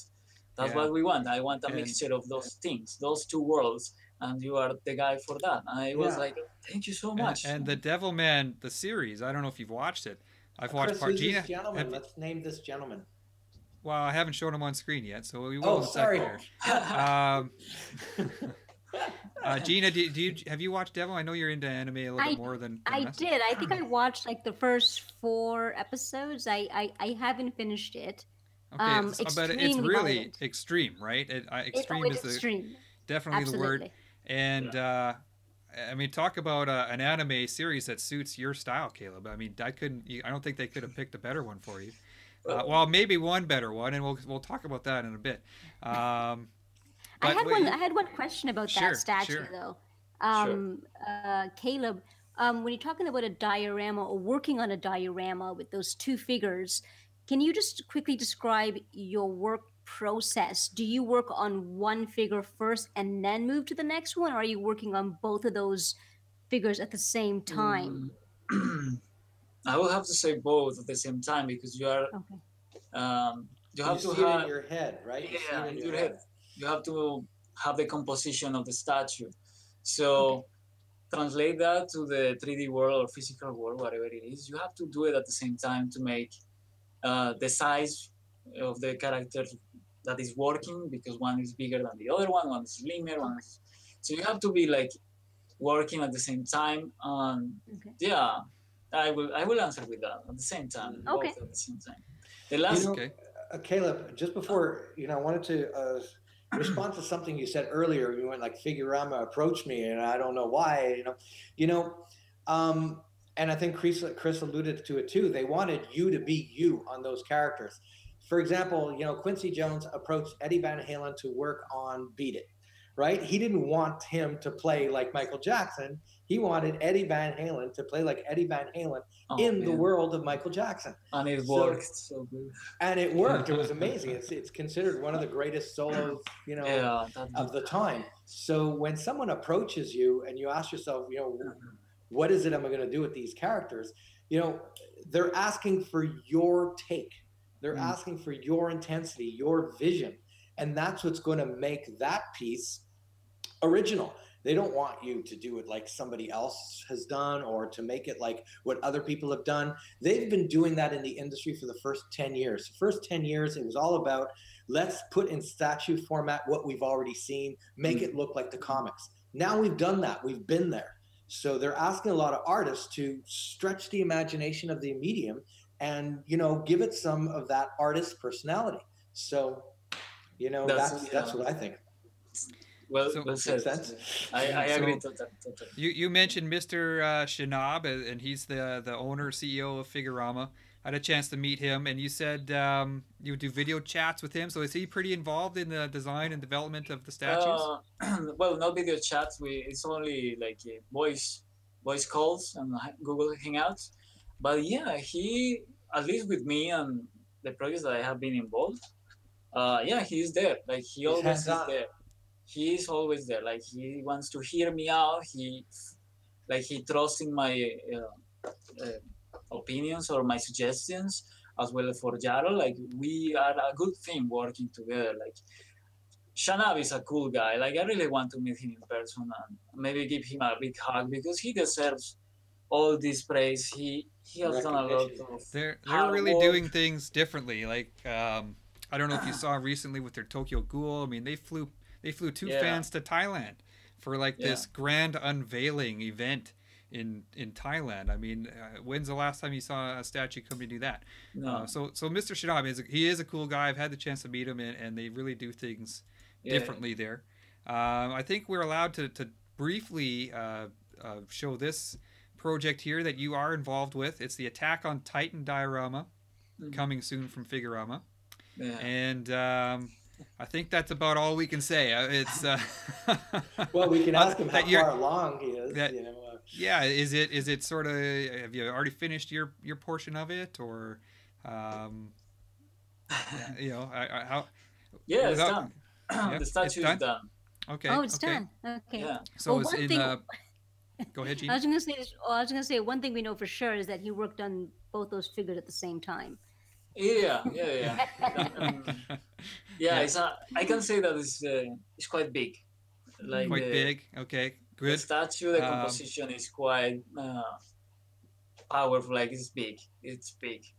That's
Yeah.
what we want. I want a
And-
mixture of those things, those two worlds, and you are the guy for that. And I was
Yeah.
like, thank you so much.
And the Devilman, the series. I don't know if you've watched it. I've watched
Chris,
part.
who's
Gina,
this gentleman?
have-
Let's name this gentleman.
well, I haven't shown him on screen yet, so we will
Oh,
in a sec
sorry.
there. Gina, do you have you watched Devil? I know you're into anime a little bit more than
I
us.
did. I think I watched like the first 4 episodes. I haven't finished it.
Okay, but it's
extremely
really
violent.
extreme, right? Extreme
It's
is the
extreme.
definitely the word.
Absolutely.
And I mean, talk about an anime series that suits your style, Caleb. I mean, I don't think they could have picked a better one for you. Well, maybe one better one, and we'll talk about that in a bit.
I had one question about
Sure,
that statue
sure.
though.
Sure.
Caleb, when you're talking about a diorama or working on a diorama with those 2 figures, can you just quickly describe your work process? Do you work on one figure first and then move to the next one, or are you working on both of those figures at the same time?
I will have to say both at the same time, because you are
Okay.
you have to
see it in
have
your head, right? You see
yeah,
it in
in
your
your
head.
head. You have to have the composition of the statue. So translate that to the 3D world or physical world, whatever it is. You have to do it at the same time to make the size of the character that is working, because one is bigger than the other one is slimmer, one is... So you have to be like working at the same time.
Okay.
Yeah, I will answer with that at the same time.
Okay.
Both at the same time. The last
Okay.
Caleb, just before, I wanted to respond to something you said earlier. You went like Figurama approached me, and I don't know why. And I think Chris alluded to it too. They wanted you to be you on those characters. For example, Quincy Jones approached Eddie Van Halen to work on Beat It, right? He didn't want him to play like Michael Jackson. He wanted Eddie Van Halen to play like Eddie Van Halen in the world of Michael Jackson.
And it worked so good.
And it worked. It was amazing. It's considered one of the greatest solos, of the time. So when someone approaches you and you ask yourself, what is it I'm going to do with these characters? They're asking for your take. They're asking for your intensity, your vision. And that's what's going to make that piece original. They don't want you to do it like somebody else has done, or to make it like what other people have done. They've been doing that in the industry for the first 10 years. The first 10 years, it was all about, let's put in statue format what we've already seen, make it look like the comics. Now we've done that. We've been there. So they're asking a lot of artists to stretch the imagination of the medium and, give it some of that artist personality. So, that's what I think.
Well said. I agree totally.
You mentioned Mr. Shanab, and he's the owner, CEO of Figurama. I had a chance to meet him, and you said you do video chats with him. So is he pretty involved in the design and development of the statues?
Well, not video chats. It's only like voice calls and Google Hangouts. But yeah, he, at least with me and the projects that I have been involved, he is there. Like he always is there. He is always there. Like he wants to hear me out. He trusts in my opinions or my suggestions, as well as for Jaro. Like we are a good team working together. Like Shanab is a cool guy. Like I really want to meet him in person and maybe give him a big hug because he deserves all this praise. He has done a lot of
they're
hard
really
work.
doing things differently. Like I don't know if you saw recently with their Tokyo Ghoul. I mean, they flew two fans to Thailand for like this grand unveiling event in Thailand. I mean, when's the last time you saw a statue come to do that?
No.
So Mr. Shinobi is a cool guy. I've had the chance to meet him, and they really do things differently there. I think we're allowed to briefly show this project here that you are involved with. It's the Attack on Titan diorama, coming soon from Figurama.
Yeah.
And I think that's about all we can say. It's
well, we can ask him how far along he is.
Yeah, is it sort of? Have you already finished your portion of it, or how?
Yeah, it's done. The statue is done.
Okay.
Oh, it's done. Okay.
Yeah.
So well, it's in. Go ahead, Jean.
I was gonna say one thing we know for sure is that he worked on both those figures at the same time.
Yeah. It's I can say that it's quite big. Like
quite big. Okay, good.
The statue, the composition is quite powerful. Like it's big.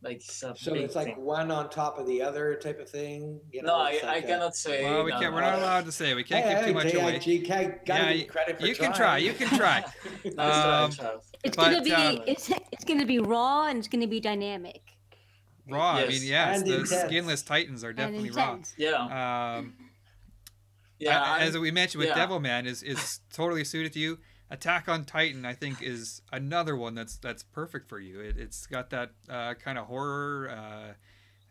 Like it's a
so
big
it's like
thing.
One on top of the other type of thing.
No, I cannot say.
Well, we can't. We're not allowed to say. We can't give too much away.
You
can try. You can try.
It's gonna be raw and it's gonna be dynamic.
Raw.
Yes.
I mean, yes, the skinless Titans are definitely raw.
Yeah.
As we mentioned with Devilman is totally suited to you. Attack on Titan, I think, is another one that's perfect for you. It's got that kind of horror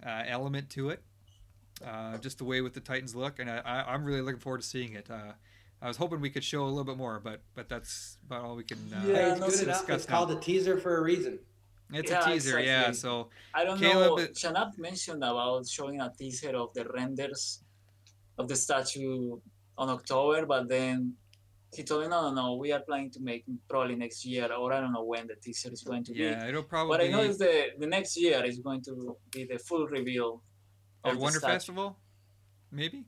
element to it, just the way with the Titans look, and I'm really looking forward to seeing it. I was hoping we could show a little bit more, but that's about all we can
it's good enough. It's called a teaser for a reason.
It's a teaser, exactly. So
I don't know. Shanab mentioned about showing a teaser of the renders of the statue on October, but then he told me, no, we are planning to make probably next year, or I don't know when the teaser is going to be.
Yeah, it'll probably.
What I know is the next year is going to be the full reveal
at Wonder Festival, maybe.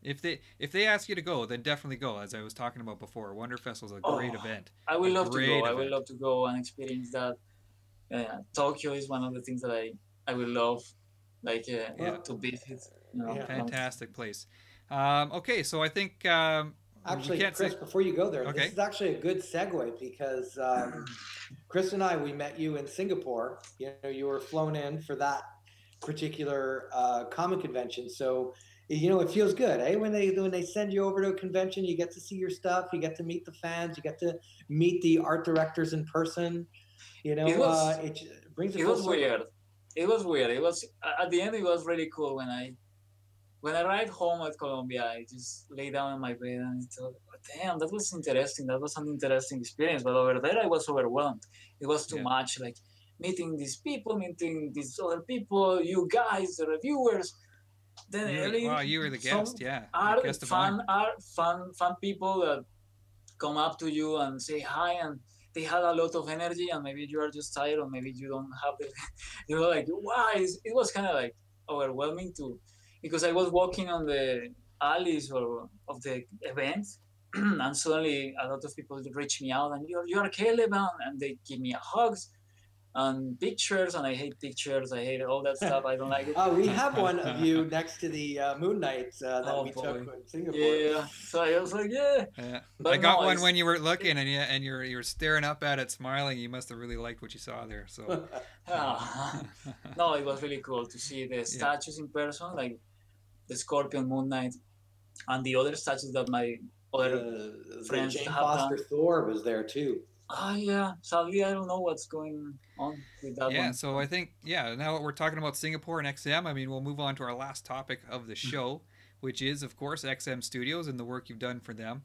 If they ask you to go, then definitely go. As I was talking about before, Wonder Festival is a great event.
I would love to go. I would love to go and experience that. Tokyo is one of the things that I would love, like to visit.
Fantastic place. Okay, so I think
actually, Chris, before you go there, this is actually a good segue because Chris and we met you in Singapore. You were flown in for that particular comic convention, so it feels good, eh? When they send you over to a convention, you get to see your stuff, you get to meet the fans, you get to meet the art directors in person. It brings
it was weird. It was weird. It was at the end. It was really cool when I arrived home at Colombia. I just lay down on my bed and I thought, damn, that was interesting. That was an interesting experience. But over there, I was overwhelmed. It was too much. Like meeting these people, meeting these other people, you guys, the reviewers. Then
you were the guest,
fun people that come up to you and say hi, and they had a lot of energy, and maybe you are just tired, or maybe you don't have the, it was kind of like overwhelming too, because I was walking on the alleys of the event, and suddenly a lot of people reach me out, and you're Caleb, and they give me hugs and pictures, and I hate pictures. I hate all that stuff. I don't like it.
We have one of you next to the Moon Knight that we took in Singapore.
Yeah, so I was like, But
I got one when you were looking, and you're staring up at it, smiling. You must have really liked what you saw there. So
no, it was really cool to see the statues in person, like the Scorpion, Moon Knight, and the other statues that my other friends
Jane
have
Foster
done.
Thor was there too.
Sadly, I don't know what's going on with that one.
So I think, now that we're talking about Singapore and XM, I mean, we'll move on to our last topic of the show, which is, of course, XM Studios and the work you've done for them.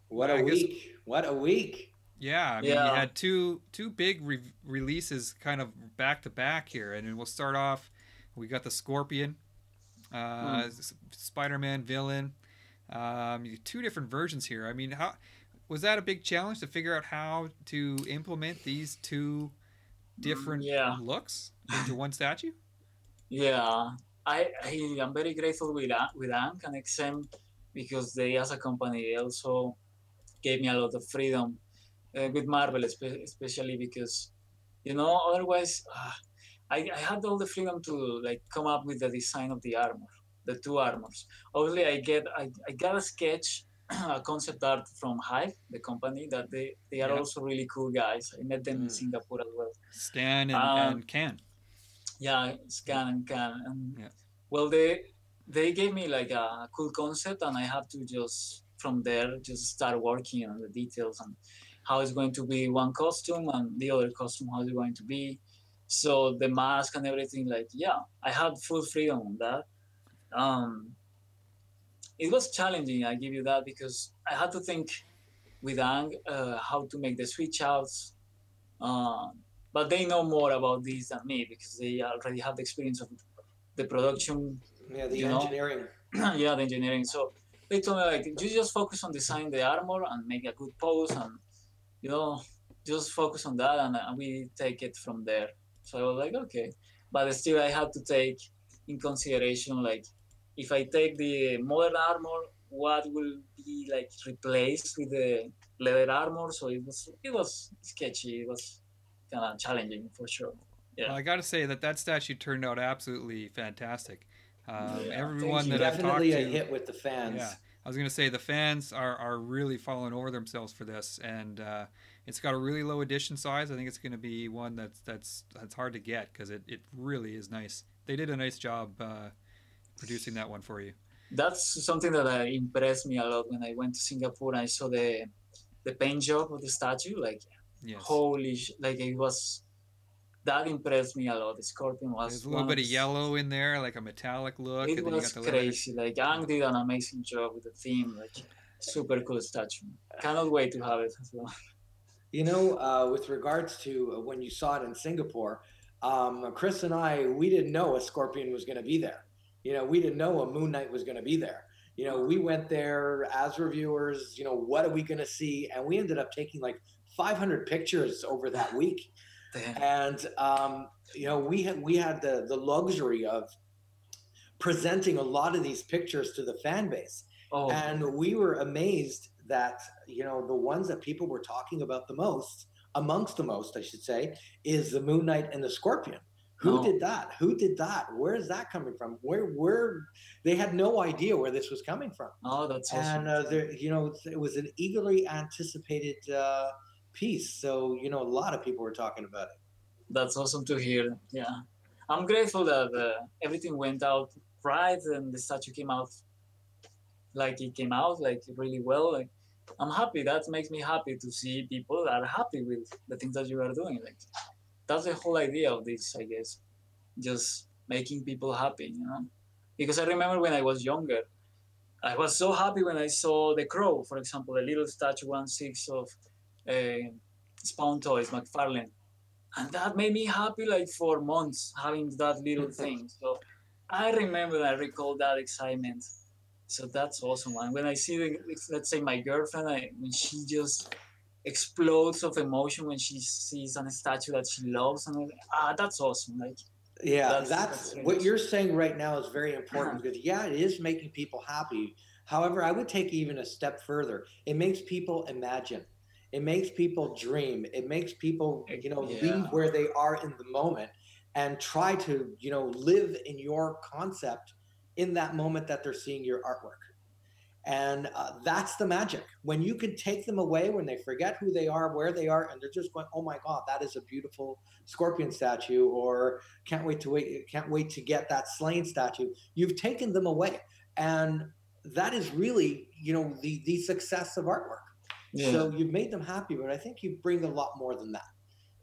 What a week.
Yeah, I mean, you had two big releases kind of back-to-back here, and then we'll start off, we got the Scorpion, SpiderMan villain, two different versions here. I mean, was that a big challenge to figure out how to implement these two different
Yeah,
looks into one statue?
yeah. I am very grateful with Ank and XM because they, as a company, they also gave me a lot of freedom with Marvel, especially because otherwise I had all the freedom to like come up with the design of the armor, the two armors. Obviously, I got a sketch, a concept art from Hive, the company that they are
Yeah.
also really cool guys. I met them in Singapore as well.
Scan
Um,
and Can.
yeah, Scan and Can, and
Yeah.
well, they gave me like a cool concept, and I have to just from there just start working on the details and how it's going to be one costume and the other costume how it's going to be. So the mask and everything, like yeah, I had full freedom on that. Um, it was challenging, I give you that, because I had to think with Ang how to make the switch outs. But they know more about this than me because they already have the experience of the production.
Yeah, the
You know,
engineering.
yeah, the engineering. So they told me like, you just focus on designing the armor and make a good pose, and you know, just focus on that, and we take it from there. So I was like, okay, but still I had to take in consideration like, if I take the modern armor, what will be like replaced with the leather armor? So it was sketchy. It was kind of challenging for sure.
Well,
Yeah.
I got to say that statue turned out absolutely fantastic.
Yeah. Thank
Everyone
you.
that I've talked
Definitely a
to,
hit with the fans.
yeah, I was going to say the fans are really falling over themselves for this, and it's got a really low edition size. I think it's going to be one that's hard to get because it really is nice. They did a nice job producing that one for you.
That's something that impressed me a lot when I went to Singapore. I saw the paint job of the statue. Like,
Yes.
like it was that impressed me a lot. The Scorpion was
There's a little bit of yellow in there, like a metallic look,
It
and then you
was
got the leather.
crazy. Like Ang did an amazing job with the theme. Like super cool statue. Cannot wait to have it as well.
You know, with regards to when you saw it in Singapore, Chris and I, we didn't know a scorpion was going to be there. You know, we didn't know a Moon Knight was going to be there. You know, we went there as reviewers, you know, what are we going to see? And we ended up taking like 500 pictures over that week.
Damn.
And, you know, we had the luxury of presenting a lot of these pictures to the fan base.
Oh.
And we were amazed that, you know, the ones that people were talking about the most, amongst the most, I should say, is the Moon Knight and the Scorpion. Who did that? Who did that? Where is that coming from? Where they had no idea where this was coming from.
Oh, that's awesome.
And there, you know, it was an eagerly anticipated piece. So, you know, a lot of people were talking about it.
That's awesome to hear. Yeah, I'm grateful that everything went out right and the statue came out like it came out, like really well. Like, I'm happy. That makes me happy to see people that are happy with the things that you are doing. Like, that's the whole idea of this, I guess. Just making people happy, you know? Because I remember when I was younger, I was so happy when I saw the Crow, for example, the little statue 1/6 of Spawn Toys, McFarlane. And that made me happy like for months having that little thing. So I remember, I recall that excitement. So that's awesome. And when I see, let's say, my girlfriend, when she just explodes of emotion when she sees a statue that she loves, and that's awesome. Like,
yeah, that's what you're saying right now is very important because yeah, it is making people happy. However, I would take even a step further. It makes people imagine. It makes people dream. It makes people, you know, leave where they are in the moment and try to, you know, live in your concept in that moment that they're seeing your artwork. And that's the magic. When you can take them away, when they forget who they are, where they are, and they're just going, "Oh my God, that is a beautiful scorpion statue," or can't wait to get that slain statue." You've taken them away, and that is really, you know, the success of artwork. Yeah. So you've made them happy, but I think you bring a lot more than that.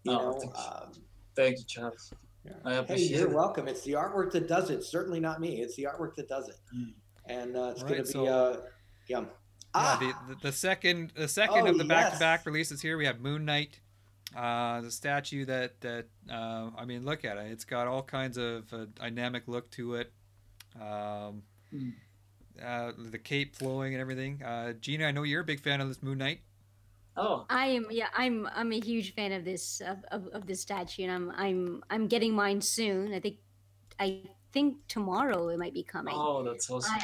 You know.
Thank you, Charles.
Yeah.
I appreciate
you're welcome. It's the artwork that does it. Certainly not me. It's the artwork that does it. And it's going to be
yeah. The second of the back-to-back releases here. We have Moon Knight, the statue that I mean, look at it. It's got all kinds of dynamic look to it. The cape flowing and everything. Gina, I know you're a big fan of this Moon Knight.
Oh,
I'm a huge fan of this of this statue, and I'm getting mine soon. I think tomorrow it might be coming.
oh, that's awesome.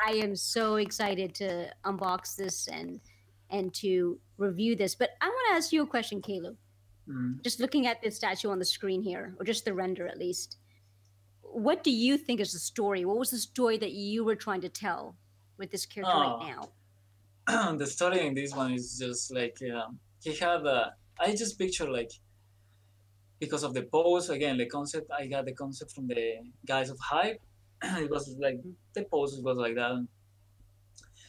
I am so excited to unbox this and to review this. But I want to ask you a question, Caleb.
Mm.
Just looking at this statue on the screen here, or just the render at least. What do you think is the story? What was the story that you were trying to tell with this character right
Oh,
now?
the story in this one is just like he had a. I just picture like because of the pose again, the concept. I got the concept from the guys of Hype. It was like the pose was like that.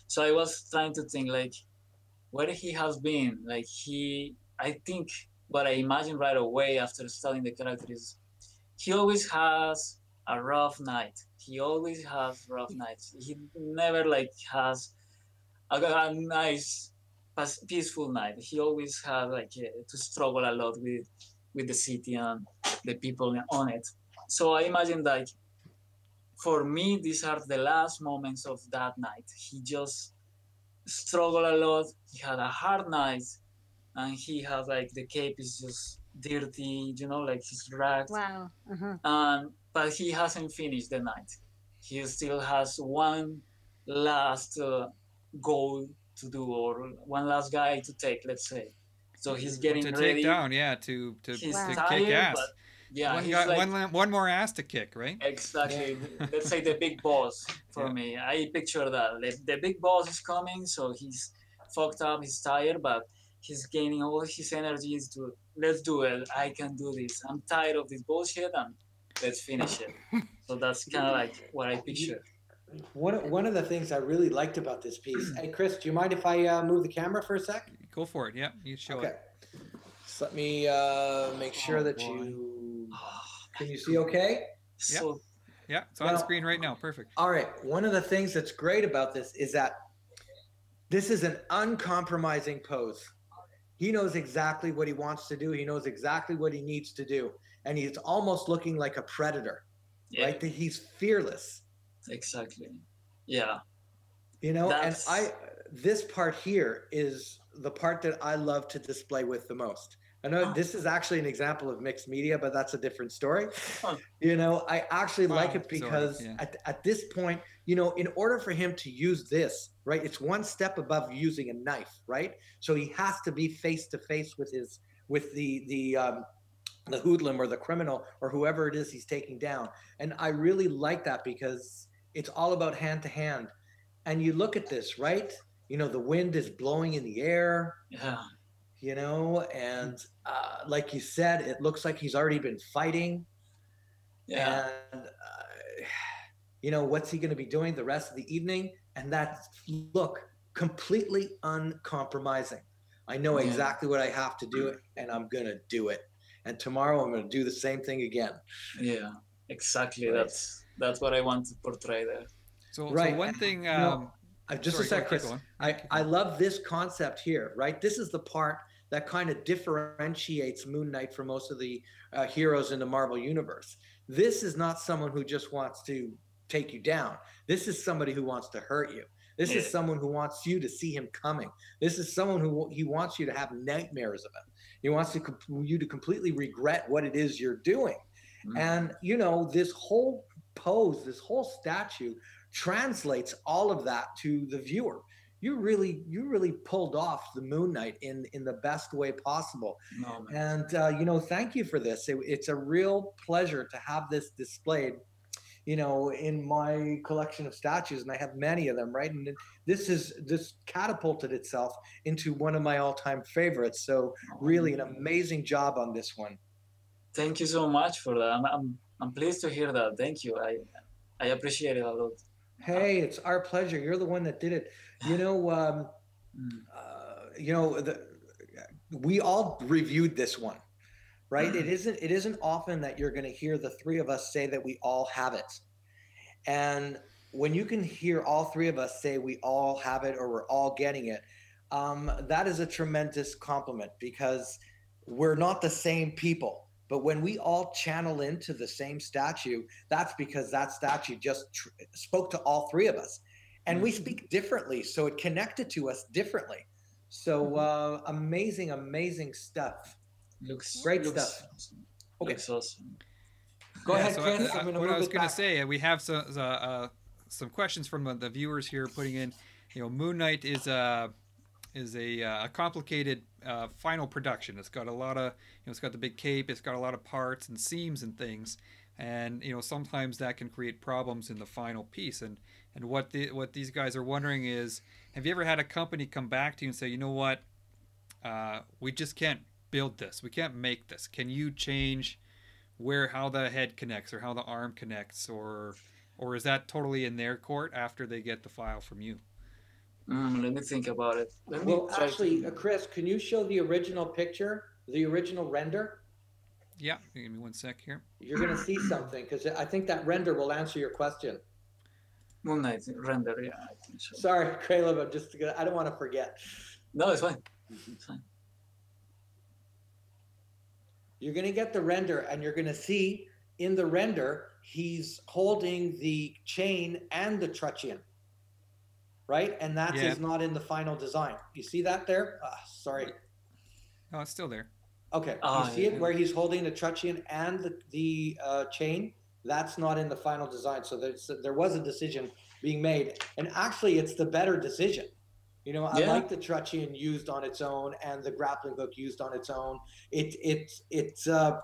So I was trying to think like where he has been. Like I think what I imagine right away after studying the character is he always has a rough night. He always has rough nights. He never like has a nice, peaceful night. He always has like to struggle a lot with the city and the people on it. So I imagine like for me, these are the last moments of that night. He just struggled a lot. He had a hard night, and he has like the cape is just dirty, like he's ragged.
Wow. Uh-huh.
And but he hasn't finished the night. He still has one last goal to do, or one last guy to take, let's say. So he's getting
to
ready.
take down, yeah, to
He's
Wow.
kick
tired,
ass.
but yeah,
one,
he's
guy,
like,
one more ass to kick, right?
exactly. Let's say the big boss for
Yeah.
me. I picture that the big boss is coming, so he's fucked up, he's tired, but he's gaining all his energies to let's do it. I can do this. I'm tired of this bullshit, and let's finish it. So that's kind of like what I picture.
One of the things I really liked about this piece. Hey, Chris, do you mind if I move the camera for a sec?
Go for it. Yeah, you show
Okay.
it.
So let me make sure that you can you see okay?
So
Yeah, it's on
Now-
the screen right now. Perfect.
All right. One of the things that's great about this is that this is an uncompromising pose. He knows exactly what he wants to do. He knows exactly what he needs to do. And he's almost looking like a predator,
yeah,
right? That he's fearless,
exactly. Yeah.
And this part here is the part that I love to display with the most. I know this is actually an example of mixed media, but that's a different story.
Huh.
I actually like it
Sort of,
because
yeah.
at this point, in order for him to use this, right, it's one step above using a knife, right? So he has to be face to face with the hoodlum or the criminal or whoever it is he's taking down. And I really like that because it's all about hand to hand. And you look at this, right? The wind is blowing in the air.
Yeah.
And like you said, it looks like he's already been fighting.
Yeah.
And, what's he going to be doing the rest of the evening? And look, completely uncompromising. I know exactly what I have to do, and I'm going to do it. And tomorrow I'm going to do the same thing again.
Yeah, exactly.
Right.
That's what I want to portray there.
So
Right.
one thing.
Just
sorry,
a sec,
keep
Chris.
going.
I love this concept here, right? This is the part that kind of differentiates Moon Knight from most of the heroes in the Marvel Universe. This is not someone who just wants to take you down. This is somebody who wants to hurt you. This is someone who wants you to see him coming. This is someone who he wants you to have nightmares of him. He wants you to completely regret what it is you're doing. And, this whole pose, this whole statue translates all of that to the viewer. You really pulled off the Moon Knight in the best way possible.
No, man.
And thank you for this. It's a real pleasure to have this displayed, in my collection of statues, and I have many of them, right? And this catapulted itself into one of my all-time favorites. So really an amazing job on this one.
Thank you so much for that. I'm pleased to hear that. Thank you. I appreciate it a lot.
Hey, it's our pleasure. You're the one that did it. We all reviewed this one, right? It isn't often that you're going to hear the three of us say that we all have it. And when you can hear all three of us say we all have it or we're all getting it, that is a tremendous compliment because we're not the same people. But when we all channel into the same statue, that's because that statue just spoke to all three of us. And we speak differently, so it connected to us differently. So amazing, amazing stuff. Great stuff.
Awesome.
Okay.
Looks awesome.
Go ahead,
So
Chris. I'm going to
what I
move
was
it
going to
back.
say, we have some questions from the viewers here putting in. Moon Knight is a complicated final production. It's got a lot of it's got the big cape. It's got a lot of parts and seams and things, and sometimes that can create problems in the final piece. And what these guys are wondering is, have you ever had a company come back to you and say, you know what, we just can't build this. We can't make this. Can you change how the head connects or how the arm connects, or is that totally in their court after they get the file from you?
Let me think about it.
Actually, Chris, can you show the original picture, the original render?
Yeah, give me 1 sec here.
You're going to see something, because I think that render will answer your question.
Moon Knight render, yeah, I think so.
Sorry, Caleb, I don't want to forget.
No, it's fine. It's fine.
You're going to get the render, and you're going to see in the render, he's holding the chain and the truncheon, right? And that is not in the final design. You see that there? Sorry.
Oh, it's still there.
Okay. You see it where he's holding the truncheon and the chain? That's not in the final design. So there was a decision being made. And actually, it's the better decision. I like the truncheon used on its own and the grappling hook used on its own. It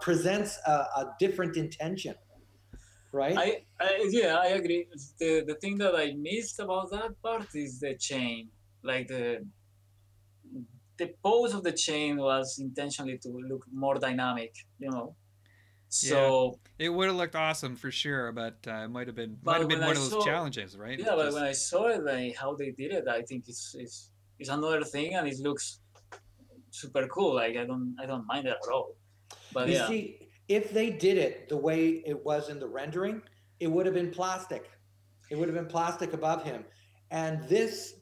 presents a different intention, right?
I agree. The thing that I missed about that part is the chain. Like the pose of the chain was intentionally to look more dynamic, So
it would have looked awesome for sure, but it might have been one of those challenges, right?
Yeah, but when I saw it, like how they did it, I think it's another thing, and it looks super cool. Like I don't mind it at all. But
you see, if they did it the way it was in the rendering, it would have been plastic. It would have been plastic above him. And this,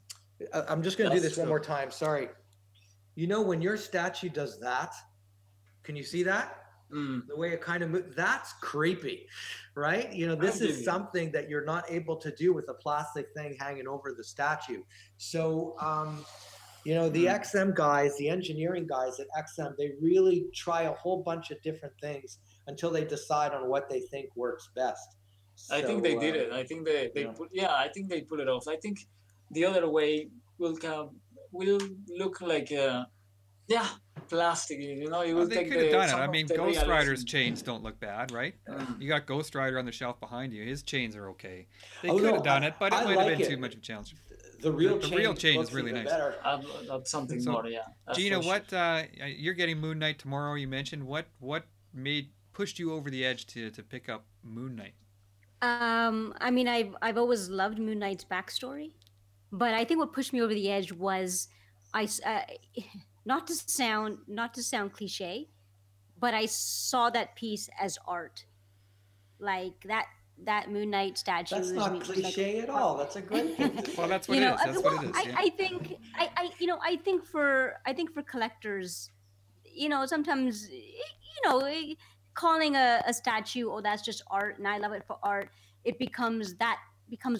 I'm just going to do this one more time. Sorry. When your statue does that, can you see that? The way it kind of moves, that's creepy, right? This is something that you're not able to do with a plastic thing hanging over the statue. So, the XM guys, the engineering guys at XM, they really try a whole bunch of different things until they decide on what they think works best.
I think they did it. I think I think they pull it off. I think the other way will look like plastic.
They could have done it. I mean, Ghost Rider's chains don't look bad, right? You got Ghost Rider on the shelf behind you. His chains are okay. They could have done it, but it might have been too much of a challenge.
The real
chain is really nice.
That's something more, yeah.
Gina, what you're getting Moon Knight tomorrow? You mentioned what pushed you over the edge to pick up Moon Knight?
I mean, I've always loved Moon Knight's backstory, but I think what pushed me over the edge was not to sound cliche, but I saw that piece as art, like that Moon Knight statue.
That's not cliche at all. That's a great thing.
Well, that's what it is. That's what it is.
I think I think for collectors, sometimes calling a statue, oh, that's just art, and I love it for art, it becomes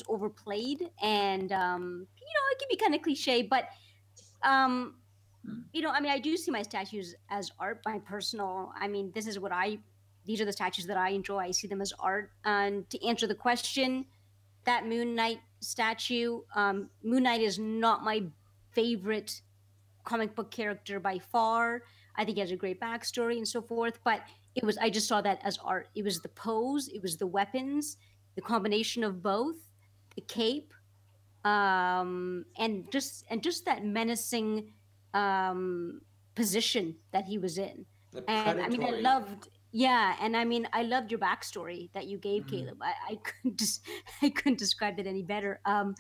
overplayed, and it can be kind of cliche, but I mean, I do see my statues as art. These are the statues that I enjoy. I see them as art. And to answer the question, that Moon Knight statue, Moon Knight is not my favorite comic book character by far. I think he has a great backstory and so forth, but I just saw that as art. It was the pose, it was the weapons, the combination of both, the cape, and just that menacing position that he I loved your backstory that you gave, Caleb. I couldn't describe it any better. But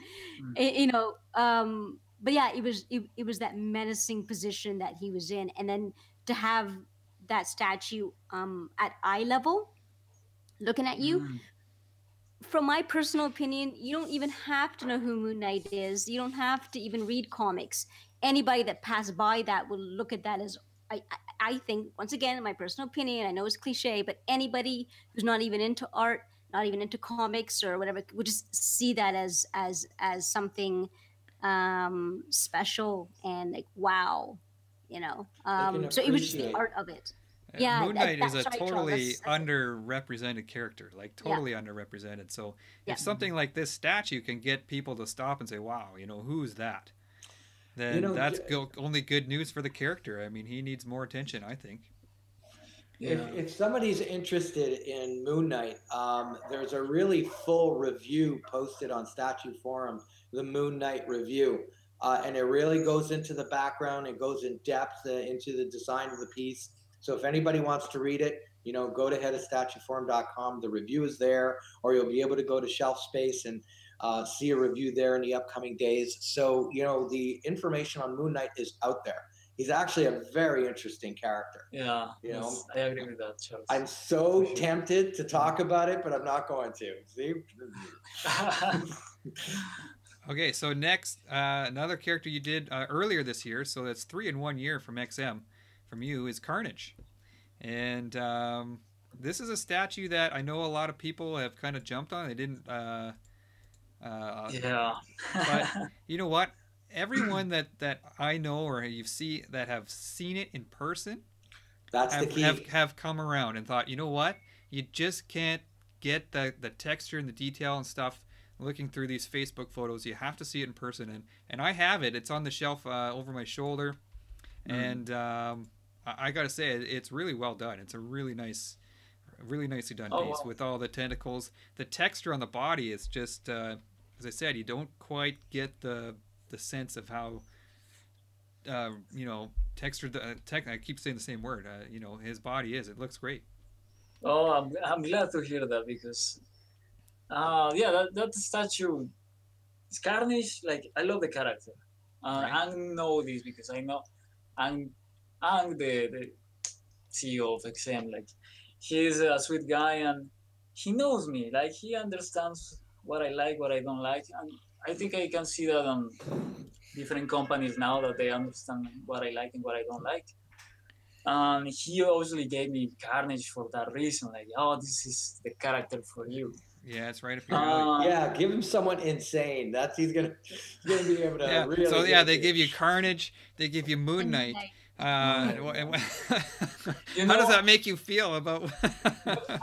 yeah, it was that menacing position that he was in, and then to have that statue at eye level looking at you. From my personal opinion, you don't even have to know who Moon Knight is. You don't have to even read comics. Anybody that passed by that will look at that as, I think, once again, in my personal opinion, I know it's cliche, but anybody who's not even into art, not even into comics or whatever, would just see that as something special and like wow, you know.
They can
So it was just the
appreciate.
art of it. Yeah,
Moon Knight is a
sorry, Charles,
totally
that's
underrepresented character, like totally underrepresented. So
yeah.
if something like this statue can get people to stop and say, "Wow, you know, who's that?" Then
You know,
that's only good news for the character. I mean, he needs more attention, I think.
if somebody's interested in Moon Knight, there's a really full review posted on Statue Forum, the Moon Knight review. And it really goes into the background. It goes in depth into the design of the piece. So if anybody wants to read it, you know, go to headofstatueforum.com. The review is there, or you'll be able to go to Shelf Space and see a review there in the upcoming days. So, you know, the information on Moon Knight is out there. He's actually a very interesting character.
Yeah,
you know,
I agree with that, Charles.
I'm so tempted to talk about it, but I'm not going to. See?
Okay, so next, another character you did earlier this year, so that's 3 in 1 year from XM, from you, is Carnage. And this is a statue that I know a lot of people have kind of jumped on. They didn't...
yeah.
But you know what? Everyone that I know or that have seen it in person
That's the key.
have come around and thought, you know what? You just can't get the texture and the detail and stuff looking through these Facebook photos. You have to see it in person, and I have it. It's on the shelf over my shoulder, and I gotta say it's really well done. It's a really nicely done piece with all the tentacles. The texture on the body is just as I said, you don't quite get the sense of how you know, textured I keep saying the same word, you know, his body is. It looks great.
Oh, I'm glad to hear that, because yeah, that statue, it's Carnage. Like, I love the character.
Right.
I know this because I know I'm the CEO of XM. Like, he's a sweet guy, and he knows me. Like, he understands what I like, what I don't like, and I think I can see that on different companies now, that they understand what I like and what I don't like. And he obviously gave me Carnage for that reason. Like, oh, this is the character for you.
Yeah, it's right up your alley.
Yeah, give him someone insane. He's gonna be able to really.
So yeah, they give you Carnage, they give you Moon Knight. How does that make you feel about?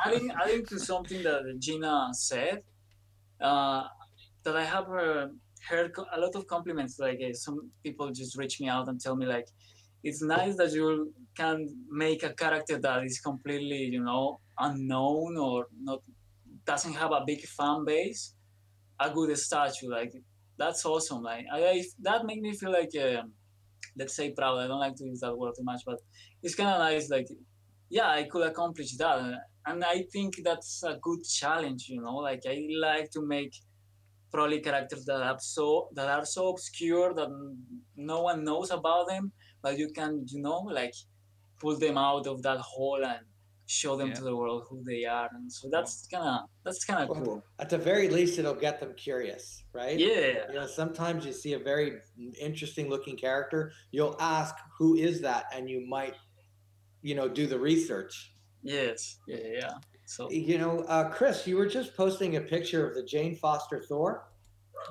adding to something that Gina said, that I have heard a lot of compliments. Like, some people just reach me out and tell me, like, it's nice that you can make a character that is completely, you know, unknown or not, doesn't have a big fan base, a good statue. Like, that's awesome. Like, that makes me feel like, let's say, proud. I don't like to use that word too much, but it's kind of nice. Like, yeah, I could accomplish that, and I think that's a good challenge. You know, like, I like to make probably characters that are so obscure that no one knows about them, but you can, you know, like, pull them out of that hole and show them to the world who they are. And so that's kind of cool.
At the very least, it'll get them curious, right?
Yeah.
You know, sometimes you see a very interesting looking character, you'll ask, who is that? And you might, you know, do the research.
Yes. Yeah. So,
you know, Chris, you were just posting a picture of the Jane Foster Thor.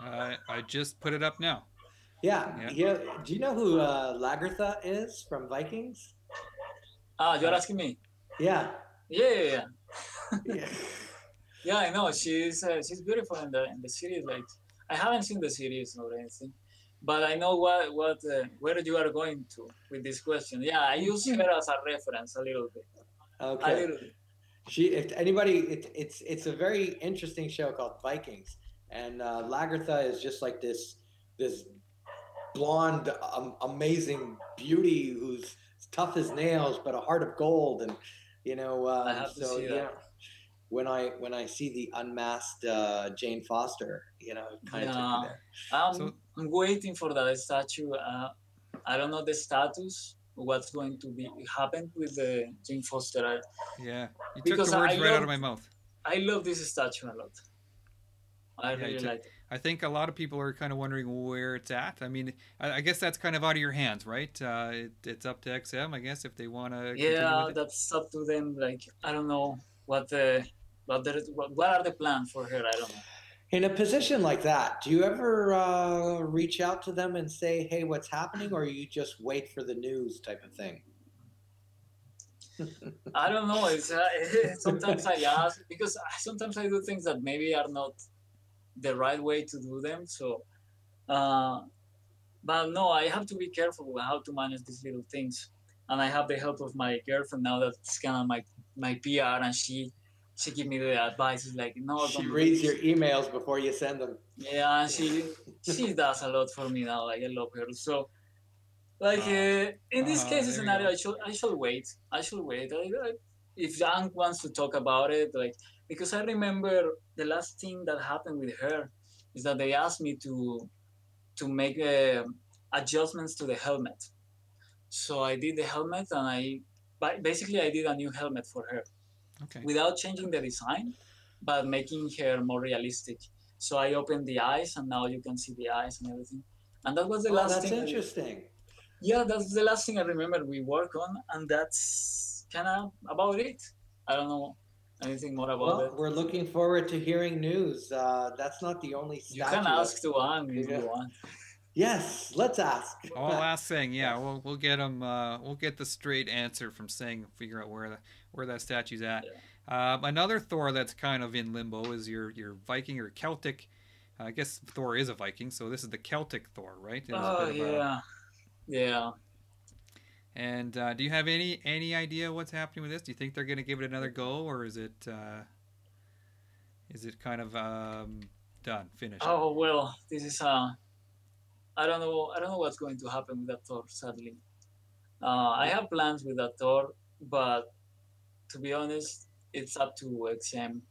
I just put it up now.
Yeah. Do you know who Lagertha is from Vikings?
You're asking me?
Yeah.
Yeah. Yeah, I know. She's beautiful in the series. Like, I haven't seen the series or anything, but I know where you are going to with this question. Yeah, I use her as a reference a little bit.
Okay.
A little bit.
If anybody, it's a very interesting show called Vikings, and Lagertha is just like this blonde, amazing beauty who's tough as nails, but a heart of gold, and you know.
I have to see that.
When I see the unmasked Jane Foster, you know, it kind of took me there.
I'm waiting for that statue. I don't know the status. What's going to happen with the Jane Foster?
Yeah, you took the words right out of my mouth.
I love this statue a lot. I really like it.
I think a lot of people are kind of wondering where it's at. I mean, I guess that's kind of out of your hands, right? It's up to XM, I guess, if they want to.
Yeah, that's up to them. Like, I don't know what are the plans for her. I don't know.
In a position like that, do you ever reach out to them and say, "Hey, what's happening," or you just wait for the news type of thing?
I don't know. It's sometimes I ask because sometimes I do things that maybe are not the right way to do them. So, uh, but no, I have to be careful with how to manage these little things. And I have the help of my girlfriend now that's kind of my PR, and she give me the advice. It's like, no,
She
don't do
reads
this.
your emails before you send them.
Yeah, and she does a lot for me now. Like I love her. So like in this case
There we
scenario,
go.
I should wait. I should wait. If Jan wants to talk about it, like because I remember the last thing that happened with her is that they asked me to make adjustments to the helmet. So I did the helmet, and basically I did a new helmet for her
Okay.
without changing the design, but making her more realistic. So I opened the eyes, and now you can see the eyes and everything. And that was the
Oh,
last
that's
thing.
interesting.
Yeah, that's the last thing I remember we work on, and that's kind of about it. I don't know anything more about
Well,
it.
we're looking forward to hearing news. That's not the only
You can
statue.
ask to Ang if you want.
Yes, let's ask.
Oh, I'll ask Sang. Yeah, we'll get him. We'll get the straight answer from Sang. Figure out where that statue's at.
Yeah.
Another Thor that's kind of in limbo is your Viking or Celtic. I guess Thor is a Viking, so this is the Celtic Thor, right?
Oh yeah, yeah.
And do you have any idea what's happening with this? Do you think they're going to give it another go, or is it kind of done, finished?
Oh well, this is I don't know. I don't know what's going to happen with that Thor. Sadly, I have plans with that Thor, but to be honest, it's up to XM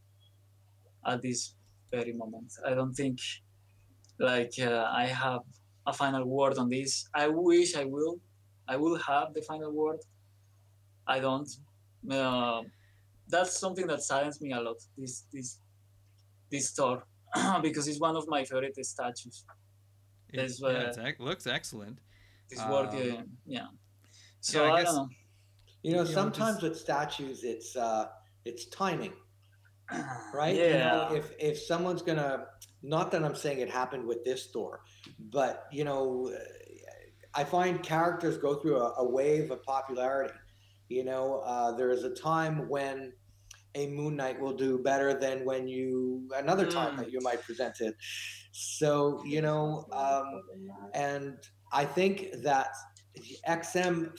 at this very moment. I don't think like I have a final word on this. I wish I will. I will have the final word. I don't. Uh, that's something that saddens me a lot. This Thor because it's one of my favorite statues.
It looks excellent.
This work, yeah. So
yeah,
I don't know.
You know, sometimes with statues, it's timing, right?
Yeah.
You know, if someone's gonna, not that I'm saying it happened with this Thor, but you know, I find characters go through a wave of popularity. You know, there is a time when a Moon Knight will do better than another time that you might present it. So, you know, and I think that XM,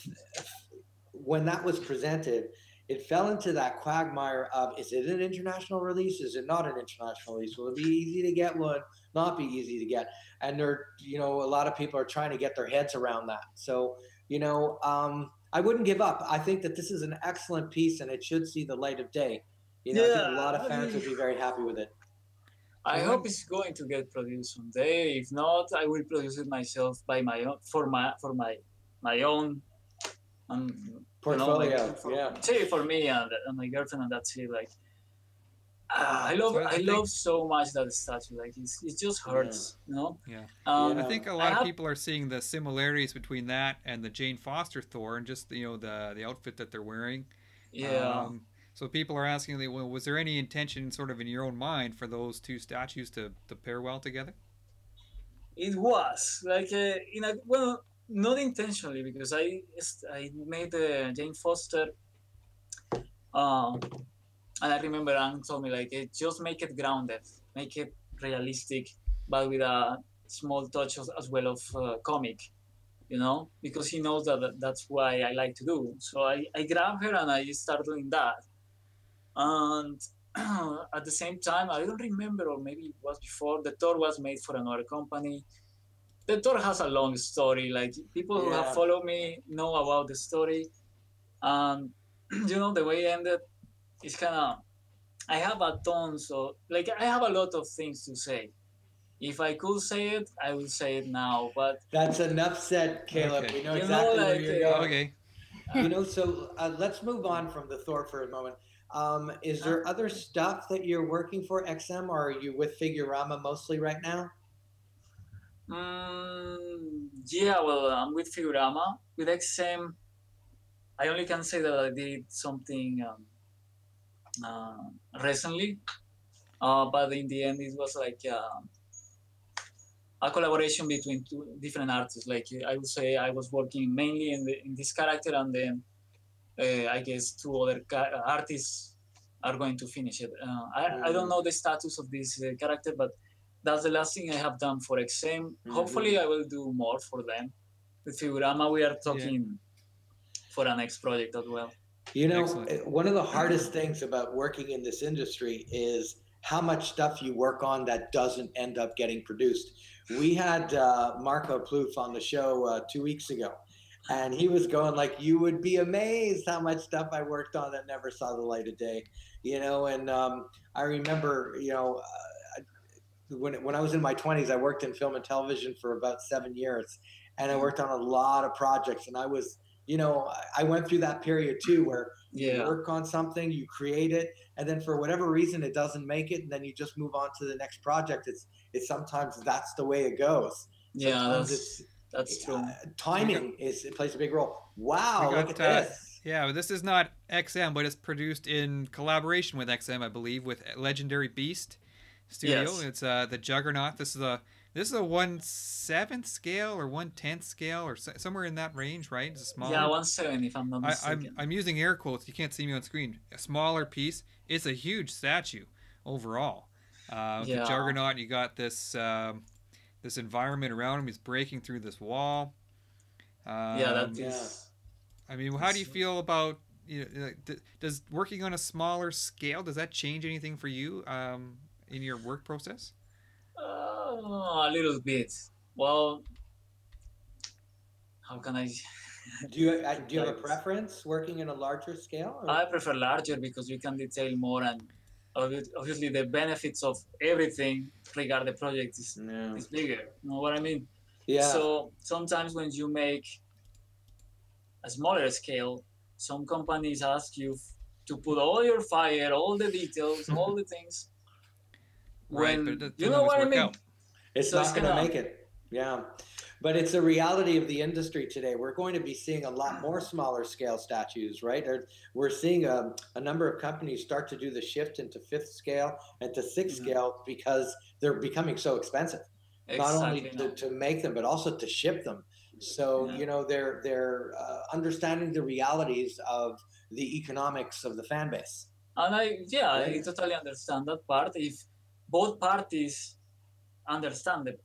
when that was presented, it fell into that quagmire of, is it an international release? Is it not an international release? Will it be easy to get? Will it not be easy to get? And you know, a lot of people are trying to get their heads around that. So, you know, I wouldn't give up. I think that this is an excellent piece, and it should see the light of day. You know, I think a lot of fans would be very happy with it.
I hope it's going to get produced someday. If not, I will produce it myself by my own for my own
portfolio.
Say for me and my girlfriend, and that's it. Like I love so much that statue. Like it just hurts, you know.
Yeah. I think a lot of people are seeing the similarities between that and the Jane Foster Thor, and just the outfit that they're wearing.
Yeah.
So people are asking, well, was there any intention, sort of in your own mind, for those two statues to pair well together?
It was like well, not intentionally, because I made Jane Foster, and I remember Anne told me like, just make it grounded, make it realistic, but with a small touch as well of comic, you know, because he knows that's why I like to do. So I grabbed her and I started doing that. And at the same time, I don't remember, or maybe it was before, the Thor was made for another company. The Thor has a long story. Like people who have followed me know about the story. And you know, the way it ended is kind of, I have a ton, so like I have a lot of things to say. If I could say it, I will say it now. But
that's enough said, Caleb.
Okay.
We know exactly where you're going.
Okay.
You know, so let's move on from the Thor for a moment. Is there other stuff that you're working for XM, or are you with Figurama mostly right now?
Yeah, well, I'm with Figurama. With XM, I only can say that I did something recently. But in the end, it was like a collaboration between two different artists. Like I would say, I was working mainly in this character, and then I guess two other artists are going to finish it. I don't know the status of this character, but that's the last thing I have done for XM. Hopefully, I will do more for them. With Figurama, we are talking for our next project as well.
You know, one of the hardest things about working in this industry is how much stuff you work on that doesn't end up getting produced. We had Marco Plouffe on the show 2 weeks ago, and he was going like, you would be amazed how much stuff I worked on that never saw the light of day, you know. And I remember, you know, when I was in my 20s, I worked in film and television for about 7 years, and I worked on a lot of projects. And I was, you know, I went through that period too, where you work on something, you create it, and then for whatever reason it doesn't make it, and then you just move on to the next project. It's sometimes that's the way it goes. Sometimes
that's true.
Timing it plays a big role. Wow, look at this.
Yeah, this is not XM, but it's produced in collaboration with XM, I believe, with Legendary Beast Studio.
Yes.
It's the Juggernaut. This is a 1/7 scale or 1/10 scale or somewhere in that range, right? It's a smaller.
Yeah, 1/7 if I'm not mistaken.
I'm using air quotes. You can't see me on screen. A smaller piece. It's a huge statue overall. The Juggernaut. You got this this environment around him. He's breaking through this wall.
That is.
I mean, how do you feel about, you know, does working on a smaller scale, does that change anything for you in your work process?
A little bit. Well, how can I?
Do you have a preference working in a larger scale? Or?
I prefer larger because you can detail more, and obviously the benefits of everything regarding the project is bigger. You know what I mean?
Yeah.
So sometimes when you make a smaller scale, some companies ask you to put all your fire, all the details, all the things.
Right, but
you know what I mean?
It's not going to make it. Yeah. But it's a reality of the industry today. We're going to be seeing a lot more smaller scale statues, right? We're seeing a number of companies start to do the shift into 5th scale and to 6th scale because they're becoming so expensive. Not only to make them, but also to ship them. So, you know, they're understanding the realities of the economics of the fan base.
And I totally understand that part. If both parties understand the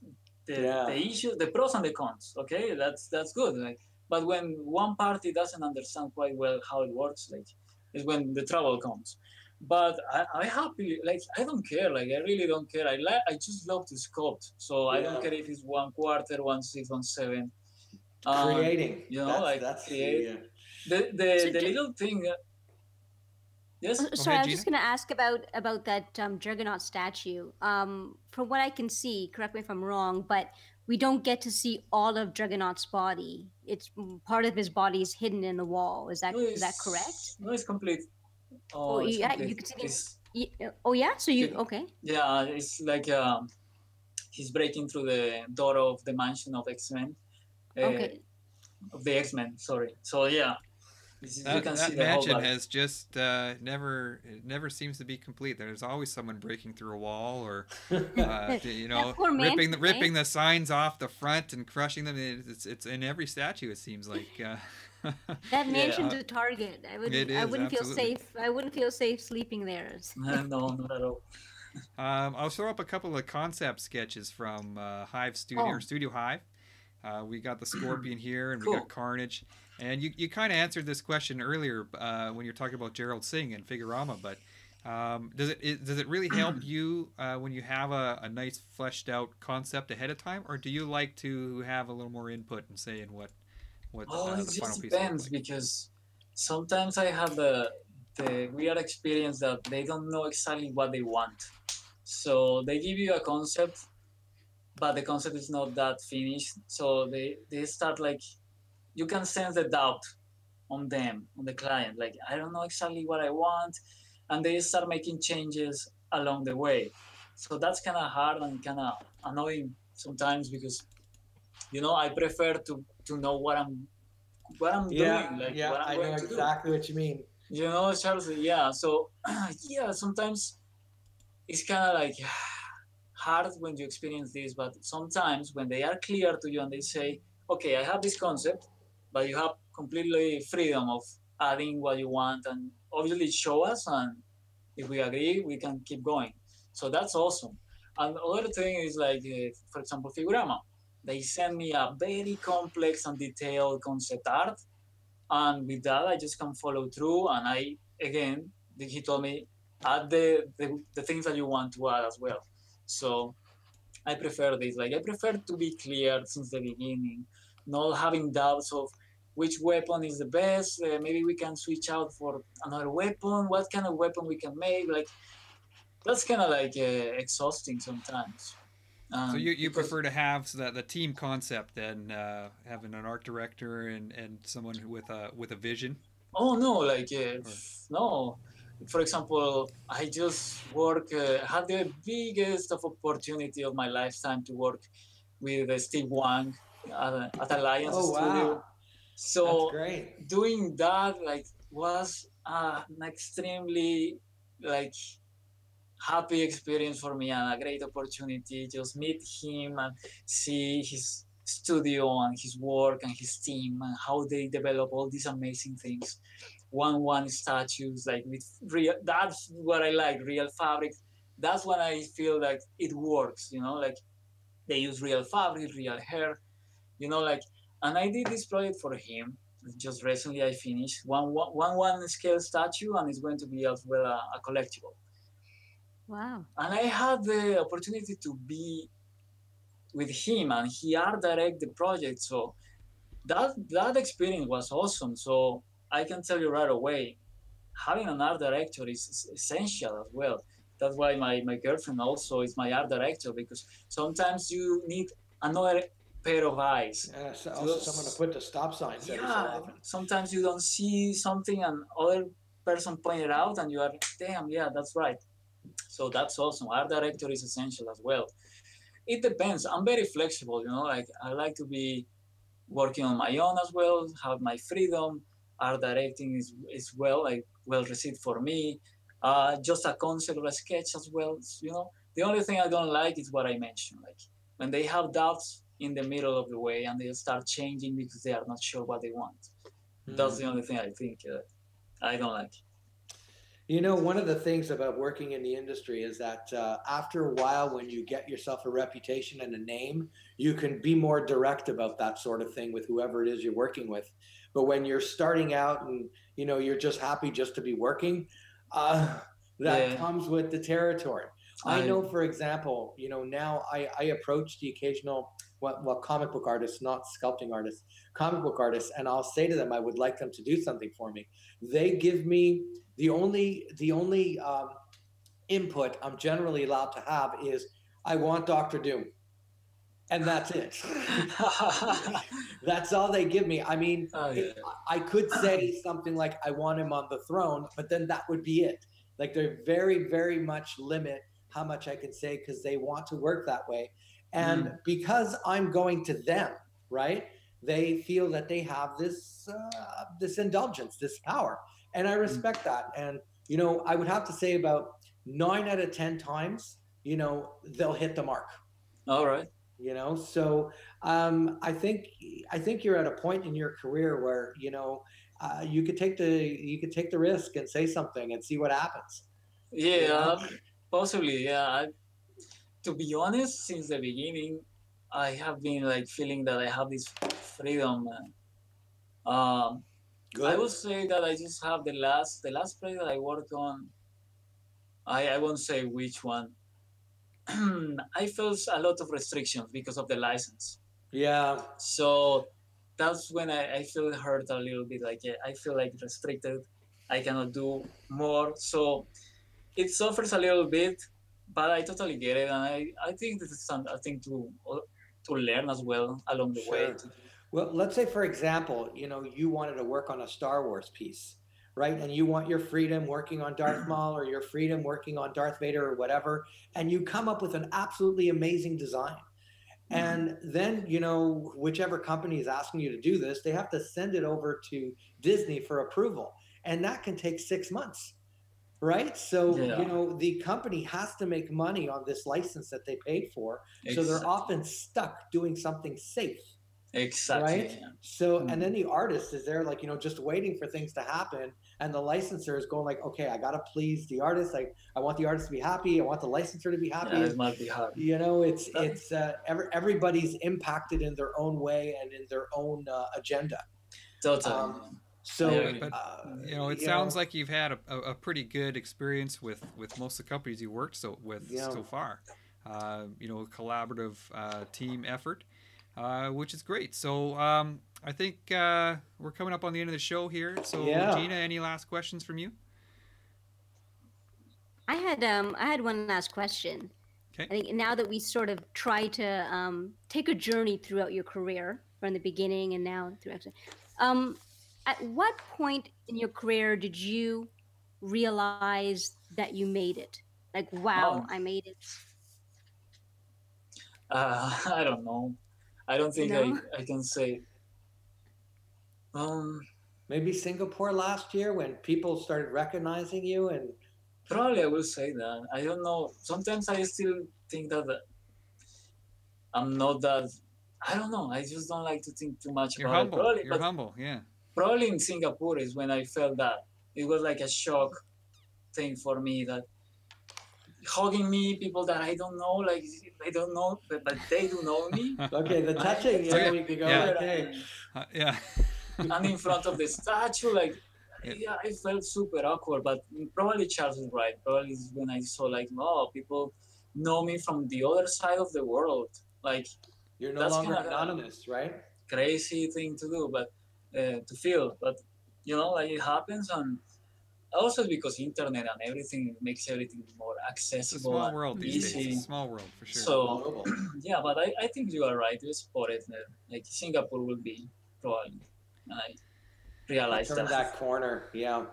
issue, the pros and the cons, okay, that's good. Like, but when one party doesn't understand quite well how it works, like, is when the trouble comes. But I happily, like, I don't care. Like, I really don't care. I just love to sculpt. So I don't care if it's 1/4, 1/6, 1/7.
Creating,
you know, that's create. The little thing. Yes.
Sorry, I was just going to ask about that Juggernaut statue. From what I can see, correct me if I'm wrong, but we don't get to see all of Juggernaut's body. It's part of his body is hidden in the wall. Is that correct?
No, it's complete.
You can see. Oh yeah, so you okay?
Yeah, it's like he's breaking through the door of the mansion of X-Men.
Okay.
Of the X-Men, sorry. So yeah.
That mansion has just never seems to be complete. There's always someone breaking through a wall, or you know, ripping the signs off the front and crushing them. It's in every statue, it seems like.
That mansion's a target. I wouldn't feel safe. I wouldn't feel safe sleeping there.
No, not at all.
I'll throw up a couple of concept sketches from Hive Studio or Studio Hive. We got the Scorpion here, and we got Carnage. And you kind of answered this question earlier when you're talking about Gerald Singh and Figurama, but does it really help you when you have a nice fleshed out concept ahead of time, or do you like to have a little more input and say in what
it just depends, because sometimes I have the weird experience that they don't know exactly what they want, so they give you a concept, but the concept is not that finished, so they start like. You can sense the doubt on them, on the client. Like, I don't know exactly what I want. And they start making changes along the way. So that's kind of hard and kind of annoying sometimes because, you know, I prefer to know what I'm doing. Like, what I'm
I know exactly what you mean.
You know, Charles, yeah. So, sometimes it's kind of like hard when you experience this, but sometimes when they are clear to you and they say, okay, I have this concept, but you have completely freedom of adding what you want and obviously show us, and if we agree, we can keep going. So that's awesome. And other thing is like, for example, Figurama. They send me a very complex and detailed concept art, and with that, I just can follow through. And again, he told me, add the things that you want to add as well. So I prefer this. Like, I prefer to be clear since the beginning, not having doubts of which weapon is the best. Maybe we can switch out for another weapon. What kind of weapon we can make? Like, that's kind of like exhausting sometimes.
So you
Because
prefer to have the team concept than having an art director and someone with a vision?
oh no, like
Or,
no. For example, I just work. Had the biggest of opportunity of my lifetime to work with Steve Wang at Alliance
Oh
Studio.
wow, that's
So
great.
doing that like was an extremely like happy experience for me and a great opportunity. Just meet him and see his studio and his work and his team and how they develop all these amazing things. One statues like with real. That's what I like. Real fabric. That's when I feel like it works. Like they use real fabric, real hair. Like, and I did this project for him. Just recently, I finished one scale statue, and it's going to be as well a collectible.
Wow.
And I had the opportunity to be with him, and he art direct the project. So that experience was awesome. So I can tell you right away, having an art director is essential as well. That's why my girlfriend also is my art director, because sometimes you need another pair of eyes.
So
To,
also someone to put the stop signs every so
yeah,
often.
sometimes you don't see something and other person pointed out and you are, damn, yeah, that's right. So that's awesome. Art director is essential as well. It depends. I'm very flexible, like I like to be working on my own as well, have my freedom. Art directing is well, like well received for me. Just a concept or a sketch as well. The only thing I don't like is what I mentioned, like when they have doubts in the middle of the way and they start changing because they are not sure what they want. That's the only thing I think I don't like.
One of the things about working in the industry is that after a while, when you get yourself a reputation and a name, you can be more direct about that sort of thing with whoever it is you're working with. But when you're starting out and you're just happy just to be working, that
Yeah,
comes with the territory. I
I
know, for example, now I approach the occasional well comic book artists, not sculpting artists, comic book artists, and I'll say to them I would like them to do something for me. They give me the only input I'm generally allowed to have is I want Doctor Doom, and that's it. That's all they give me. I mean,
oh yeah.
I could say something like I want him on the throne, but then that would be it. Like they very, very much limit how much I can say because they want to work that way, and because I'm going to them, right? They feel that they have this indulgence, this power, and I respect that. And I would have to say about 9 out of 10 times, they'll hit the mark.
All right.
So I think you're at a point in your career where you could take the risk and say something and see what happens. You know?
Yeah, possibly. Yeah. To be honest, since the beginning, I have been like feeling that I have this freedom. I
Good.
would say that I just have the last project that I worked on. I won't say which one. I felt a lot of restrictions because of the license.
Yeah.
So that's when I feel hurt a little bit. Like I feel like restricted. I cannot do more. So it suffers a little bit, but I totally get it, and I think this is a thing to learn as well along the way.
Sure. Well, let's say, for example, you wanted to work on a Star Wars piece, right? And you want your freedom working on Darth Maul or your freedom working on Darth Vader or whatever, and you come up with an absolutely amazing design. And then, whichever company is asking you to do this, they have to send it over to Disney for approval. And that can take 6 months, right? So,
Yeah.
you know, the company has to make money on this license that they paid for. So they're
Exactly.
often stuck doing something safe.
Exactly.
Right.
Yeah.
So, and then the artist is there, like, you know, just waiting for things to happen. And the licensor is going like, okay, I got to please the artist. Like, I want the artist to be happy. I want the licensor to be happy.
Yeah, it must be hard.
You know, everybody's impacted in their own way and in their own agenda.
Totally.
So,
but you know, it sounds like you've had a pretty good experience with most of the companies you worked with so far. You know, collaborative team effort. Which is great. So I think we're coming up on the end of the show here. So Gina, any last questions from you?
I had one last question.
Okay.
I think now that we sort of try to take a journey throughout your career from the beginning and now through at what point in your career did you realize that you made it? Like, wow, I made it.
I don't know. I don't think I can say.
Maybe Singapore last year when people started recognizing you, and
probably I will say that. I don't know. Sometimes I still think that I'm not that. I don't know. I just don't like to think too much
You're
about
humble.
it. Probably,
You're humble. Yeah.
Probably in Singapore is when I felt that it was like a shock thing for me, that hugging me, people that I don't know, like I don't know, but they do know me.
Okay, the touching.
Yeah.
We could go.
Yeah.
Okay.
Yeah.
And in front of the statue, like, yeah, I felt super awkward. But probably Charles is right. Probably is when I saw, like, oh, people know me from the other side of the world. Like,
you're no longer anonymous, right?
Crazy thing to do, but to feel. But you know, like, it happens, and also because internet and everything makes everything more accessible.
It's a small world these
easy.
days. It's a small world for sure.
So yeah, but I think you are right. You spotted that. Like, Singapore will be probably. And I realized
that corner. Yeah.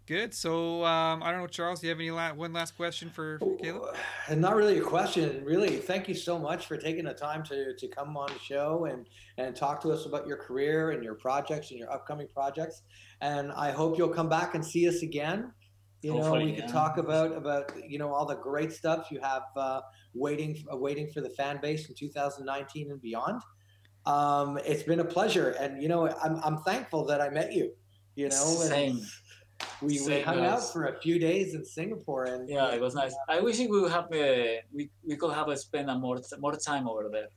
Good. So I don't know, Charles, do you have any one last question for Caleb?
Not really a question. Really, thank you so much for taking the time to come on the show and talk to us about your career and your projects and your upcoming projects. And I hope you'll come back and see us again. You know, we could talk about you know, all the great stuff you have waiting for the fan base in 2019 and beyond. It's been a pleasure, and you know, I'm thankful that I met you. You know,
same.
We hung out for a few days in Singapore, and
yeah, it was nice. I wish we would have we could have spent more time over there.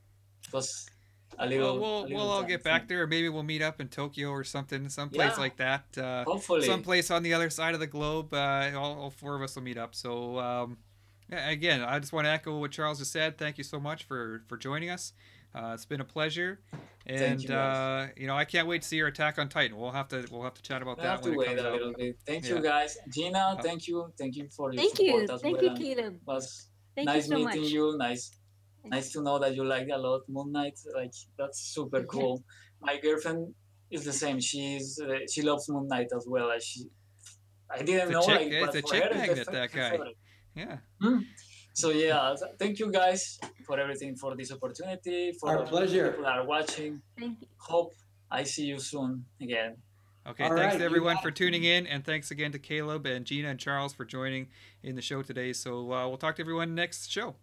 It was a little.
We'll all get back there, or maybe we'll meet up in Tokyo or something, someplace like that. Hopefully, someplace on the other side of the globe. All four of us will meet up. So again, I just want to echo what Charles just said. Thank you so much for joining us. It's been a pleasure, and you know, I can't wait to see your Attack on Titan. We'll have to chat about that when it comes out.
A little bit. Thank you, guys. Gina, thank you for your
support as well.
Thank
you, Caleb.
It was nice meeting you. Nice to know that you like a lot Moon Knight. Like, that's super cool. My girlfriend is the same. She loves Moon Knight as well. I didn't know.
It's a chick magnet, that guy. Yeah.
So yeah, thank you guys for everything, for this opportunity, for
our pleasure.
People that are watching.
Thank you.
Hope I see you soon again.
Okay, thanks to everyone for tuning in, and thanks again to Caleb and Gina and Charles for joining in the show today. So we'll talk to everyone next show.